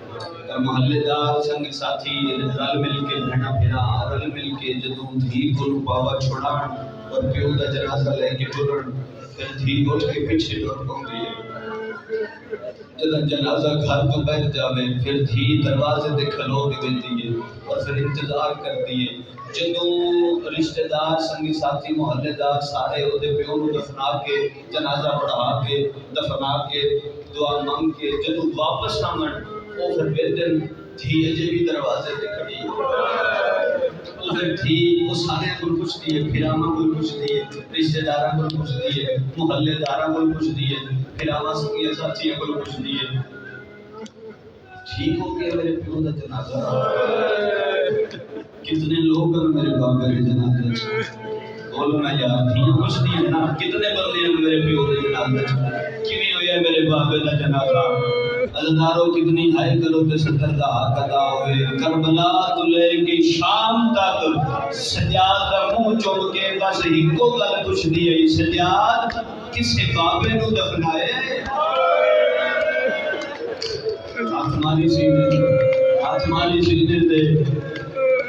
محلے دار سنگ ساتھی رل مل کے بھیڑا پھرا رل مل کے جدوں دھی کو پاوا چھوڑا اور پیو دا جنازہ لے کے ٹرن پھر دھی اٹھ کے پیچھے ٹر پوندی ہے جدوں جنازہ گھر تو بیٹھ جاوے پھر دھی دروازے تے کھلو کے ویندی ہے اور پھر انتظار کرتی ہے جدوں رشتہ دار سنگی ساتھی محلے دار سارے او دے پیو نوں دفنا کے جنازہ پڑھا کے دفنا کے دعا مانگ کے جدوں واپس آون وہ پھر بیدن تھی اجے بھی دروازے تے کھڑی وہ پھر تھی وہ سارے کو پوچھتی ہے پھراواں کو پوچھتی ہے رشتہ داراں کو پوچھتی ہے محلے داراں کو پوچھتی ہے پھراواں سنگیاں ساتھیاں کو پوچھتی ہے ٹھیک ہو گیا میرے پیو دا جنازہ کتنے لوگ ہیں میرے بابے کے جنازے بولو نا یار تھیاں پوچھتی ہیں نا کتنے بندے ہیں میرے پیو دے جنازے کیویں ہویا میرے بابے دا جنازہ عزدارو کتنی ہائے کرو تے ستر دا حق ادا ہوئے کربلا تو لے کے شام تک سجاد دا منہ چوم کے بس ہکو گل پوچھ دی سجاد کسے بابے نو دفنائے ہاتھ ماری سینے دے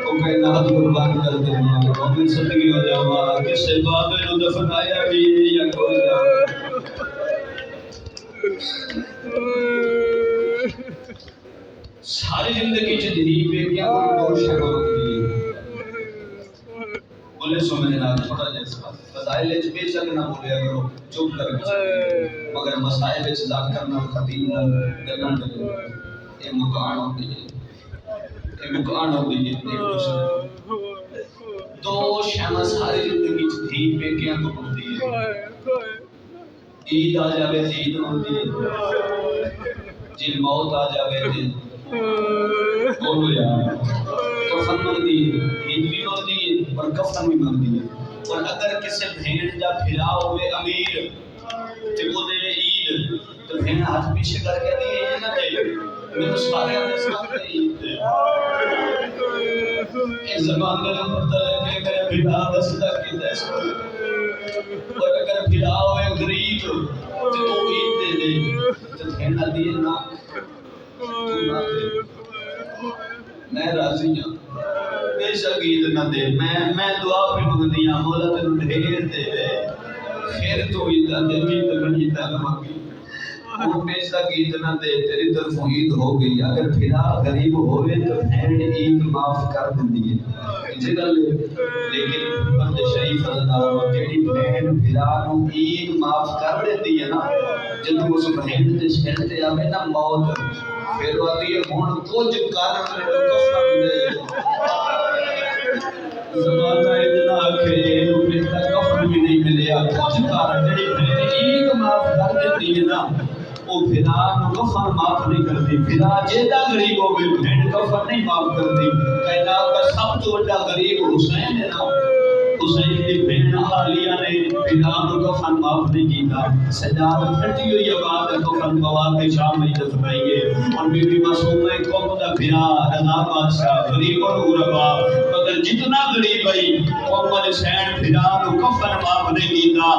وہ کہنا ہاتھ قربان کر دے مومن صدقی ہو جاوا کسے بابے نو دفنایا بھی یا کوئی ساری زندگی دھی بیٹیاں کو دو شے بولے سو میں جناب تھوڑا جیسا فضائل وچ بے شک نہ بولیا کرو چپ کر کے مگر مسائل وچ ذکر نہ خطیب نہ گلاں کرو اے مکان ہوندی ہے دو شے ساری زندگی دھی بیٹیاں کو ہوندی ہے عید آ جاوے عید ہوندی ہے جی موت آ جاوے تے بولو یار کفن مندی عید بھی ہوندی ہے اور کفن بھی مندی ہے اور اگر کسی بہن جا پھرا ہوئے امیر تے وہ دے عید تو بہن ہاتھ پیچھے کر کے دی یہ نہ دے میرے سارے اندر سامنے عید دے اس زبان میں جو پتہ ہے کہ میرے بھیڑا رسدہ کی دیس اور اگر پھرا ہوئے غریب تو عید دے دے تو بہن نہ دیے نہ میں راضی ہوں بے شک عید نہ دے میں دعا پہ مانگتی ہوں مولا تینوں ڈھیر دے پھر تو عید دے بھی تو بڑی تعلق مانگی وہ بے شک عید نہ دے تیری طرف عید ہو گئی اگر پھرا غریب ہوئے تو بہن عید معاف کر دیں یہ گل لیکن بند شریف اللہ تیری بہن پھرا نو عید معاف کر دیتی ہے نا جب اس بہن دے سر تے آوے نا موت پھر آتی ہے ہن کچھ کر میرے کفن دے زمانہ اتنا کہ میرا کفن بھی نہیں ملیا کچھ کر جڑی بہن عید معاف کر دیتی ہے نا وہ پھرا نو کفن معاف نہیں کرتی پھرا جیدا غریب ہوگی بہن کفن نہیں معاف کرتی کائنات کا سب تو بڑا غریب حسین ہے نا، حسین دی بہن عالیہ نے پتا نو کفن معاف نہیں کیتا، سجاد پھٹی ہوئی آواز کفن پوا کے شام میں دفنائیے، اور بی بی معصومہ قوم دا بیا رضا بادشاہ غریب اور غربا، مگر جتنا غریب ہے قوم حسین پتا نو کفن معاف نہیں کیتا،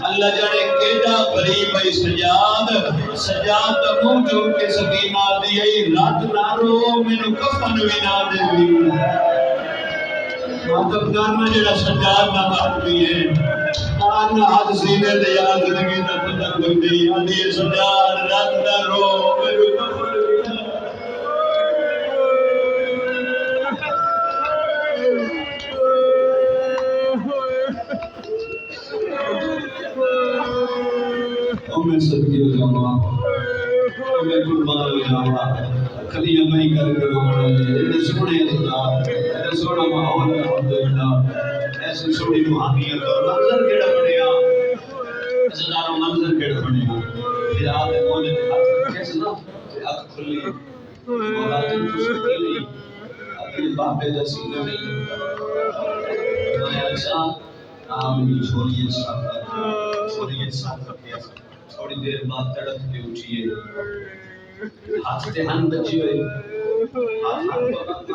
اللہ جانے کیڑا غریب ہے سجاد، سجاد دا منہ جو کے سکینہ دی رات نہ رو مینو کفن بھی نہ دے ماتبدار میں جڑا سجاد نہ بات بھی ہے آنا ہاتھ سینے دے یاد زندگی دا پتہ کوئی نہیں آدھی سجاد رات نہ رو مینو کفن بھی نہ میں صدقے ہو جاؤں میں قربان ہو جاؤں کلیاں میں کر کے رونا لے سونے خدا سونا ماحول الحمدللہ ایسی سوڑی روحانیت اور منظر کیڑا بنیا ہزاروں منظر کیڑا بنیا پھر آدھے موجود ہاتھ کیسے نا آنکھ کھلی مولا تم تو سکتی نہیں آدھے باپے دا سینہ نہیں میں اچھا آمین چھوڑیے ساتھ تھوڑی دیر بعد تڑپ کے اٹھیے ہاتھ دہان بچی ہوئے ہاتھ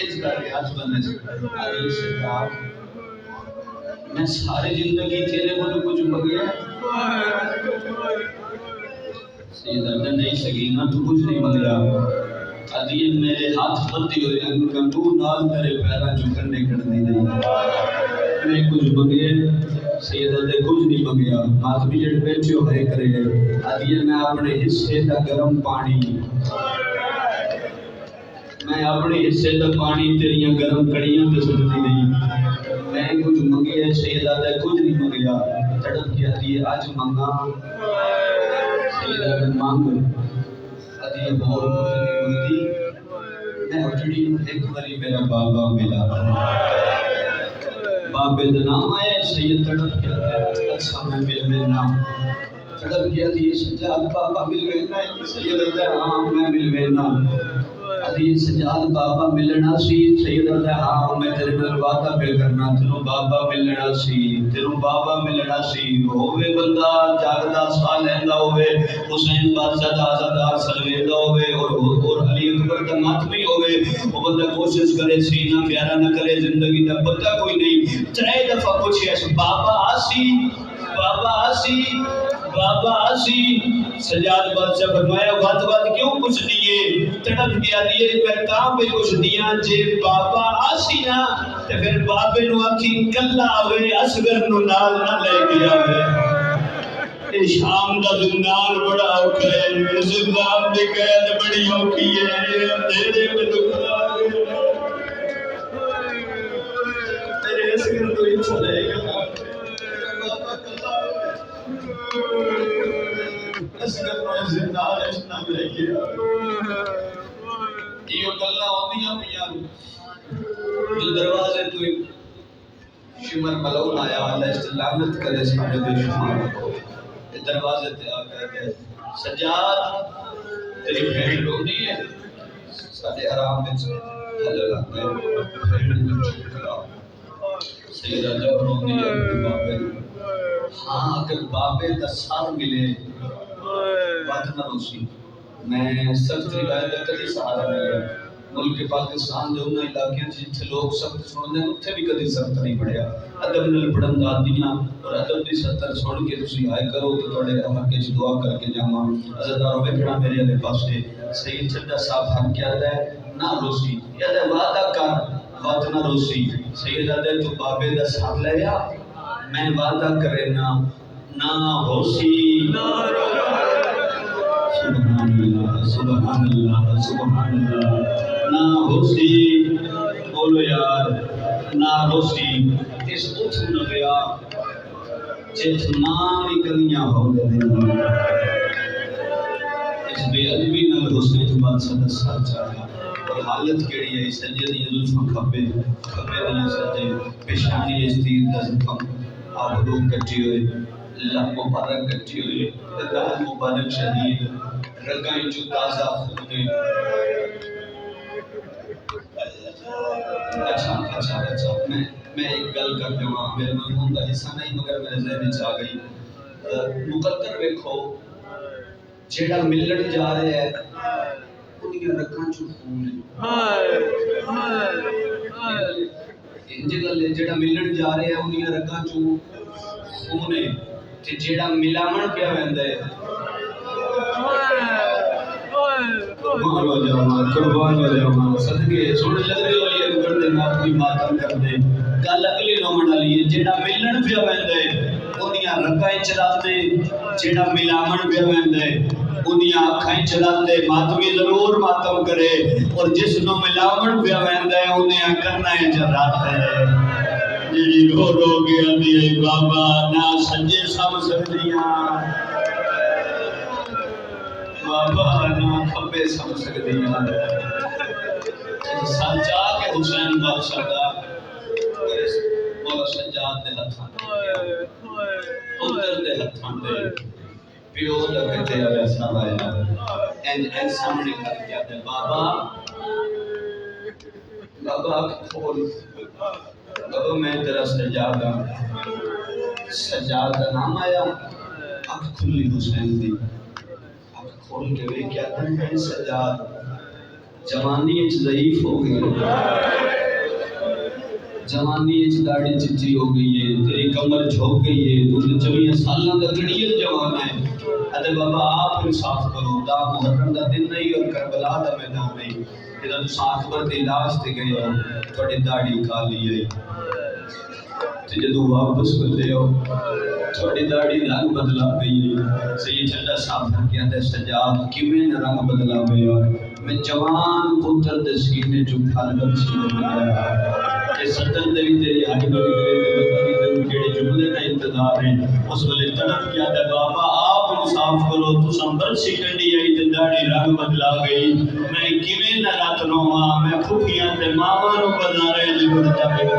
اس کر کے ہاتھ بننے سے آئی سرکار میں ساری زندگی تیرے کو کچھ مگیا سیدہ نہیں سکینہ تو کچھ نہیں مگیا عدیل میرے ہاتھ بندی ہوئے انکو نال تیرے پیرا جو کرنے کر دی نہیں میں کچھ مگے سیدہ دے کچھ نہیں مگیا ہاتھ بھی جڑ بیٹھے ہوئے کرے عدیل میں اپنے حصے دا گرم پانی میں اپنے حصے دا پانی تیریاں گرم کڑیاں تے سکتی نہیں میں کچھ مگیا سیدہ دے کچھ نہیں مگیا تڑپ کیا دیئے آج منگا سیدہ دے مانگ عدیل بہت کچھ نہیں مگتی میں اٹھڑی ایک باری میرا بابا ملا بابے دا نام آیا سید تڑپ کیا دیا اچھا میں مل ملنا تڑپ کیا دیئے سجاد بابا مل ملنا سید ہاں میں مل ملنا عزیز سجاد بابا ملنا سی سید ہاں میں تیرے نال وعدہ پہ کرنا تینوں بابا ملنا سی تینوں بابا ملنا سی ہوئے بندہ جاگدا سا لیندا ہوئے حسین بادشاہ دا آزادار سلویدا ہوئے اور علی اکبر دا ماتمی ہوئے وہ بندہ کوشش کرے سینہ پیارا نہ کرے زندگی دا پتہ کوئی نہیں ترے دفعہ پوچھے بابا آسی بابا آسی بابا آسی سجاد بادشاہ فرمایا وات کیوں کچھ دیئے تڑپ گیا دیئے پر کام پہ کچھ دیا جے بابا آسی نا تو پھر بابے نو آکھی کلا ہوئے اصغر نو نال نہ لے گیا ہوئے اے شام دا زندان بڑا اوکھا ہے زندان دی قید بڑی اوکھی ہے تیرے میں دکھا تیرے اصغر تو ہی چلے گا اصغر میں زندان اشنا لے گیا یہ گلہ ہوندیاں پیاں جو دروازے تو شمر ملون آیا اللہ استلامت کرے سارے بے شمار دروازے تے آ گئے سجاد تیری بہن روندی ہے سارے آرام وچ حلل آتے بہن نوں چپ کرا سیدہ جب روندی ہے بابے ہاں اگر بابے دا سار ملے بات نہ روسی میں سخت روایت کدی سہارا نہیں ہے ملک پاکستان دے انہاں علاقیاں جتھے لوگ سخت سنتے ہیں اتھے بھی کدی سخت نہیں پڑھیا ادب نال پڑھن دا دیاں اور ادب دی ستر سن کے تسی آئے کرو تو تواڈے حق وچ دعا کر کے جاواں عزتدارو ویکھنا میرے والے پاسے سید چڈا صاحب ہم کیا ہے نہ روسی یا وعدہ کر بات نہ روسی سید دے تو بابے دا ساتھ لے آ میں وعدہ کرے نہ ہوسی سبحان اللہ سبحان اللہ سبحان اللہ نہ ہوسی بولو یار نہ ہوسی اس اٹھ نہ گیا جت مانی کنیاں ہو گئے اس بے ادبی نال حسین بادشاہ دا سر چاہیا اور حالت کیڑی ہے سجدے دی زلفاں کھبے دی سجدے پیشانی اس تیر دا زخم آبرو کٹی ہوئے اللہ مبارک کٹی ہوئے اللہ مبارک شدید رگائیں جو تازہ خون اچھا میں ایک گل کر جاواں، میرے مضمون کا حصہ نہیں مگر میرے ذہن وچ آ گئی۔ مقدر ویکھو، جیڑا ملن جا رہا ہے انہاں رکھاں چوں خون ہے۔ جیڑا ملن جا رہا ہے انہاں رکھاں چوں خون ہے، تے جیڑا ملاون پیا ویندا ہے قربان ہو جاواں صدقے سن لگ رہی ہوئی ہے بندے ماتمی ماتم کر دے گل اگلی رومن والی ہے۔ جیڑا ملن پیا ویندا ہے انہاں رکھاں وچ رکھ دے، جیڑا ملاون پیا ویندا ہے انہاں اکھاں وچ رکھ دے، ماتمی ضرور ماتم کرے، اور جس نو ملاون پیا ویندا ہے انہاں کرنا ہے رکھ دے۔ جیڑی رو رو کے آندی ہے بابا نہ سجے سم سکدیاں بابا نہ کھبے سم سکدیاں، سچا کے حسین بادشاہ دا مولا سجاد دے ہتھاں پتر دے ہتھاں دے پیو لگتے آیا سایا این سامنے کر کے آتے بابا بابا کھول بابا میں تیرا سجاد ہوں، سجاد کا نام آیا، اکھ کھلی حسین دی، اکھ کھول کے وے کیا تھا سجاد جوانی اچ ضعیف ہو گئی، جوانی اچ داڑھی چچی ہو گئی ہے، تیری کمر جھک گئی ہے، تو 24 سالاں دا گڑیل جوان ہے، ادے بابا آپ انصاف کرو، دا محرم دا دن نہیں اور کربلا دا میدان نہیں، جدوں تساں اکبر دی لاش تے گئے ہو تھوڑی داڑھی کالی ہے، تے جدوں واپس ہوتے ہو تھوڑی داڑھی رنگ بدلا گئی ہے۔ سید چنڈا صاحب نے کہا سجاد کیویں رنگ بدلا گیا، میں جوان پتر دے سینے چوں پھل بچی ہو گیا، کہ صدر دے بھی تیری ہڈ میں نکلے تے پتہ نہیں تینوں کیڑے جملے کا انتظار ہے۔ اس ویلے تڑپ کیا تے بابا آپ انصاف کرو، تساں برسی کنڈی آئی تے داڑھی رنگ بدلا گئی، میں کیویں نہ رات رواں، میں پھوپھیاں تے ماواں نوں بازارے وچ بھجدا پھردا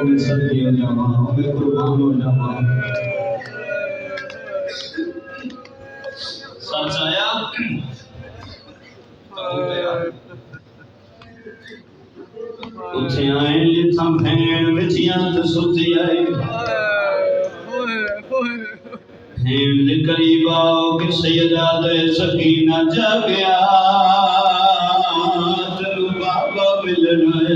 میں صدقے ہو جاواں، میں قربان ہو جاواں۔ سچ آیا اتھے آئے جتھاں بھین وچیاں تے ستی آئی، بھین دے قریب آؤ کہ سیدہ دے سکینہ جاگیا تینوں بابا ملنا ہے۔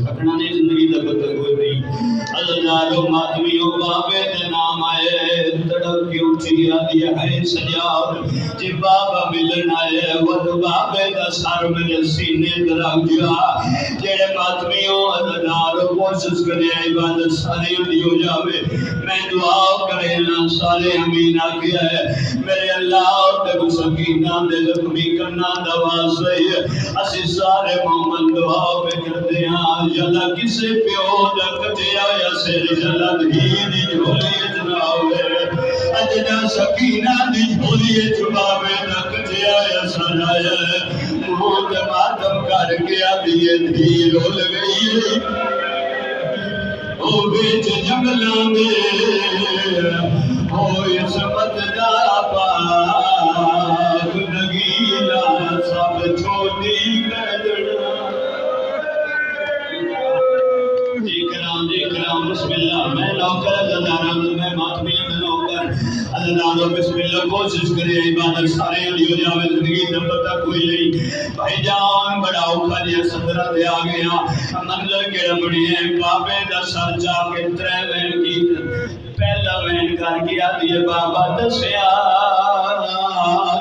تھکنا نہیں زندگی دا پتہ کوئی نہیں، ہزاروں ماتمیوں بابے دے نام آئے، تڑپ کی اٹھی آدھی ہے سجاد جی بابا ملن آئے، ود بابے دا سر میرے سینے درک جا، جیڑے ماتمیوں ہزاروں کوشش کرے عبادت ساری ہوندی ہو جاوے، میں دعا کرے نا سارے امین آگیا ہے میرے اللہ تک سکینہ دے زخمی کرنا دوا سہی، اسی سارے مومن دعا پہ کرتے ہیں یلا کسے پیو دا کٹیا یا سر یلا دھی دی جھولی جناوے اجنا سکینہ دی جھولی جبابے دا کٹیا یا سرایا موت ماتم کر گیا دیئے دھی رول گئی او بیچ جنگلاں دے او عصمت دا پاک نگیلا سب چھوٹی قدرہ اکرام بسم اللہ میں نوکر عزداروں میں ماتمی میں نوکر عزداروں بسم اللہ کوشش کرے عبادت سارے علی ہو جاوے زندگی نہ پتہ کوئی نہیں بھائی جان بڑا اوکھا دیا صدرہ دے آگیا منظر کے رمڑی ہیں بابے دا سر جا کے ترے وین کی پہلا وین کر گیا دیئے بابا دسیا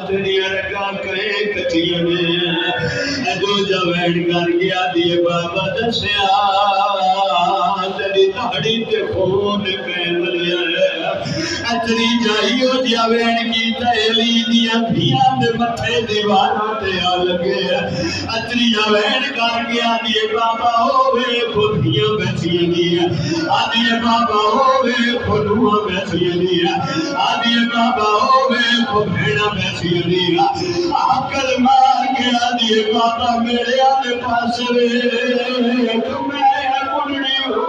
تیری رکھا کرے کٹھیا نے دو جا وین کر گیا دیئے بابا دسیا تیری داڑھی تے خون کہیں ملیا ہے اتنی جائیو جا وین کی تیلی دیا بھیاں دے متھے دیواروں تے آ لگے اتنی جا وین کر گیا دیئے بابا ہوئے خودیاں بیٹھیاں دیا آدھیے بابا ہوئے خودوہ بیٹھیاں دیا آدھیے بابا ہوئے خودھینا بیٹھیاں دیا آکل مار کے آدھیے بابا میرے آدھے پاس رے تمہیں کنڈی ہو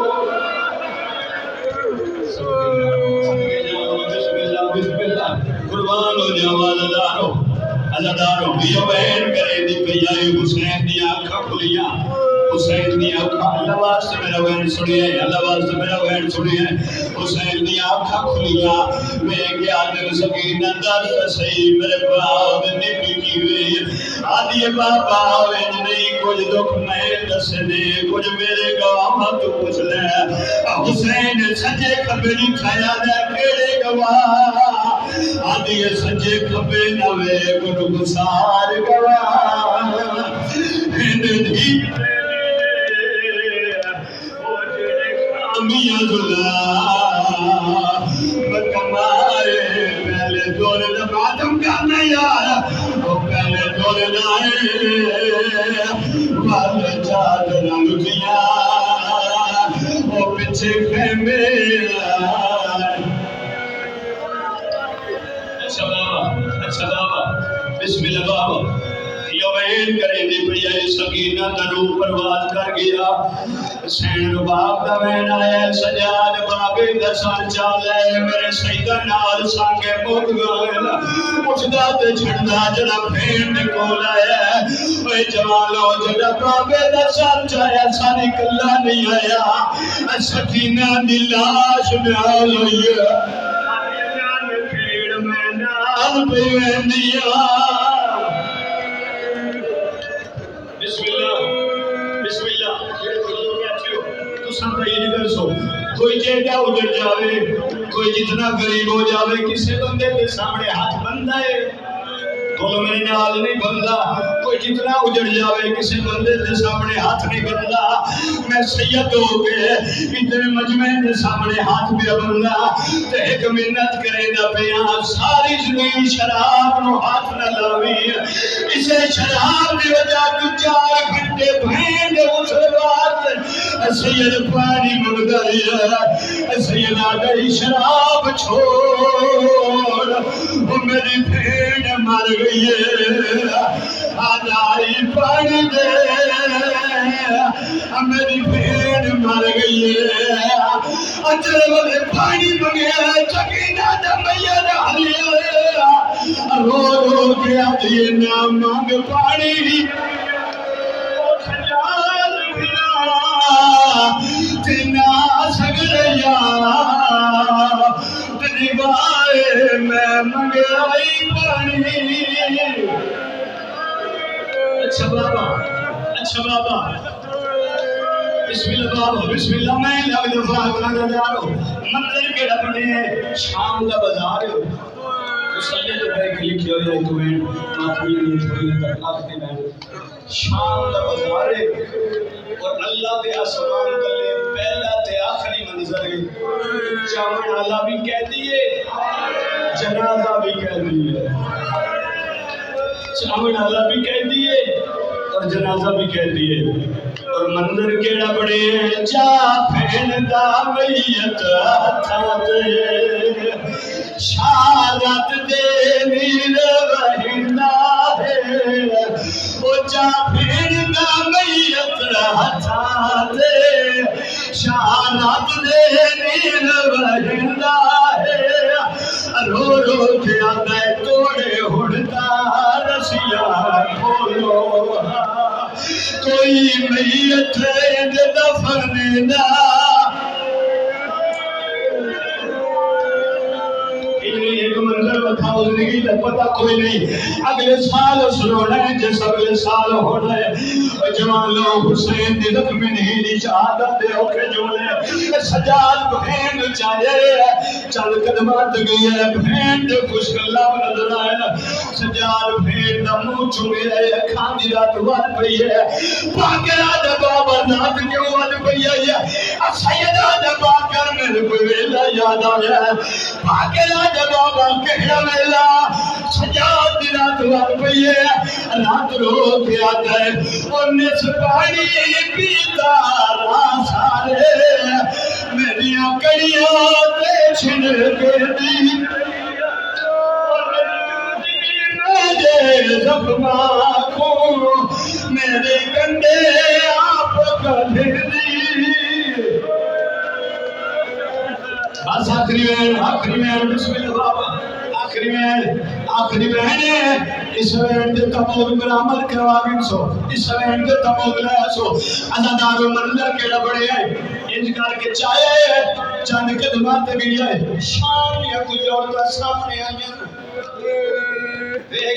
بسم اللہ قربان ہو جاؤ عزداروں یہ بہن کرے دی پہ حسین دی آنکھاں اللہ واسطے میرا وین سنیے اللہ واسطے میرا وین سنیے حسین دی آنکھاں کھلیاں میں گیا دل سکینہ دا صحیح میرے باپ نے بھی ہوئی آدھی بابا وین نہیں کچھ دکھ میں دسنے کچھ میرے گواہ تو پوچھ لے حسین سجے کبھی نہیں کھایا دے کیڑے گواہ آدھی سجے کبھی نوے گرو گسار گواہ ہند دی میاں ذلا کمارے پہلے دور دباتم کرنا یار وہ پہلے دور دائے وال چاد رنگ دیا وہ پچھے خیمے اچھا بابا بسم اللہ بابا یوین کریں دی پڑیائی سکینہ تنو پرواز کر گیا سین باپ دا وین آئے سجاد بابے دا سان چالے میرے سیدہ نال سانگے موت گائے مجھدا تے چھڑدا جڑا پھین دے کول آئے اے جوانو جڑا بابے دا سان چایا سانی کلا نہیں آیا سکینہ دی لاش نال ہوئی بسم اللہ تو سنتا یہ نہیں کر سو کوئی جیدہ اجڑ جاوے کوئی جتنا غریب ہو جاوے کسی بندے کے سامنے ہاتھ بندہ ہے بولو میرے نال نہیں بندہ کوئی جتنا اجڑ جاوے کسی بندے کے سامنے ہاتھ نہیں بندہ میں سید ہو کے اتنے مجمع کے سامنے ہاتھ پہ بندہ تے ایک منت کرے دا پیاں ساری زندگی شراب نو ہاتھ نہ لاوی اسے شراب دی وجہ تو 4 گھنٹے بھین دے اس بات سید پانی مرداری سید آگئی شراب چھوڑ وہ میری بھین مر گئی آدھائی پانی دے میری بھین مر گئی اچھے والے پانی منگے چکینہ دمیا نہ رو رو کے آدھے نہ مانگ پانی تینا سگریا دیوائے میں منگائی پانی اچھا بابا بسم اللہ بابا بسم اللہ میں لگ دفعہ کرنا جارو منظر کے ربنے شام کا بازار سید بیک لکھی ہو جائے تو میں ماتمی نہیں تھوڑی تک آخری میں شام کا بازار اور اللہ دے آسمان کلے پہلا تے آخری منظر چاون اللہ بھی کہہ دیئے جنازہ بھی کہہ دیئے چاون اللہ بھی کہہ دیئے اور جنازہ بھی کہہ دیئے اور منظر کیڑا بڑے ہیں جا پھین دا میت ہتھا دے شارت دے نیر وحیدہ ہے وہ جا پھین دا میت ہتھا دے شارت دے نیر وحیدہ ہے رو رو کے آدھے توڑے ہڑتا رسیہ کھولو کوئی میت دفن دا ایک منظر بتاؤ زندگی کا پتہ کوئی نہیں اگلے سال سنونا ہے جس اگلے سال ہونا ہے جوان لوگ حسین دی زخمی نہیں دی شہادت دے اوکے جولے سجاد بہن چاہے چل قدمات گئی ہے بہن دے خوش اللہ نظر آئے سجاد بہن دا منہ چوئے ہے کھان دی رات واد پئی ہے پاکرہ دا بابا رات کیوں واد پئی ہے سیدہ دا باکر میرے کوئی ویلا یاد آیا ہے پاکرہ دا بابا کہنا ویلا سجاد دی رات واد پئی ہے رات رو کے آتا ہے اور نس پانی پیتا راہ سارے میریاں کڑیاں تے چھن کے دی میرے زخمہ کو میرے گندے آپ کا دی بس آخری میں بسم اللہ بابا آخری میں اس when they تموگ برامل کرواگن so us when they تموگ لے سو ازادار و منظر کے لبڑے ہیں انج کر کے چاہے چند خدمات بھی ہے شام یا کچھ اور کا سامنے آئیں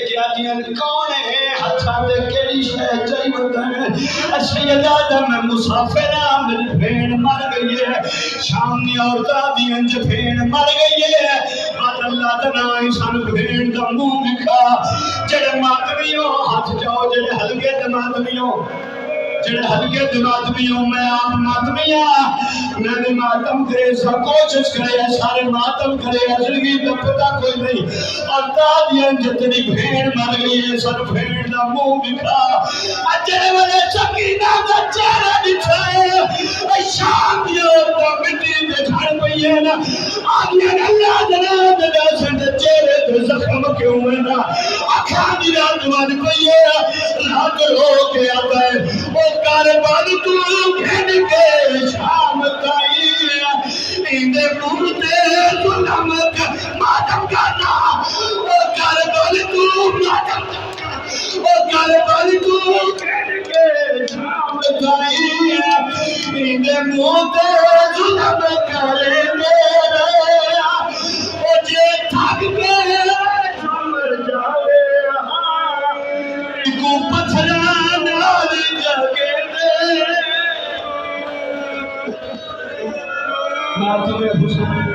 کیا دین کون ہے ہتھاں دے کیڑی شے چاہی بندہ سید آدم مسافرہ میری بھین مر گئی ہے شام دی عورتاں دی انج بھین مر گئی ہے بات اللہ تنائی سن بھین دا منہ دکھا جڑے ماتمیوں ہاتھ جاؤ جڑے ہلکے تے ماتمیوں جڑے ہلکے دماغ بھی ہوں میں آپ ماتمیاں میں نے ماتم کرے سا کوشش کرے سارے ماتم کرے زندگی تو پتہ کوئی نہیں اور دادیاں جتنی بھیڑ مر گئی ہے سر بھیڑ دا منہ دکھا اجڑے والے سکینہ دا چہرہ دکھائے شام دی عورتاں مٹی دے گھر پئی ہے نا آگیاں اللہ جناب دا سن چہرے تے زخم کیوں ہے نا اکھاں دی رات ود پئی ہے رات رو کے آتا ہے کاربان تو گھن کے شام تائی اندے مورتے ظلم ماتم کرنا کاربان تو ماتم کاربان تو گھن کے شام تائی اندے مورتے ظلم کرے میرا جے تھک گئے سمر جاوے کو پتھرا نال جگے ماتم حسین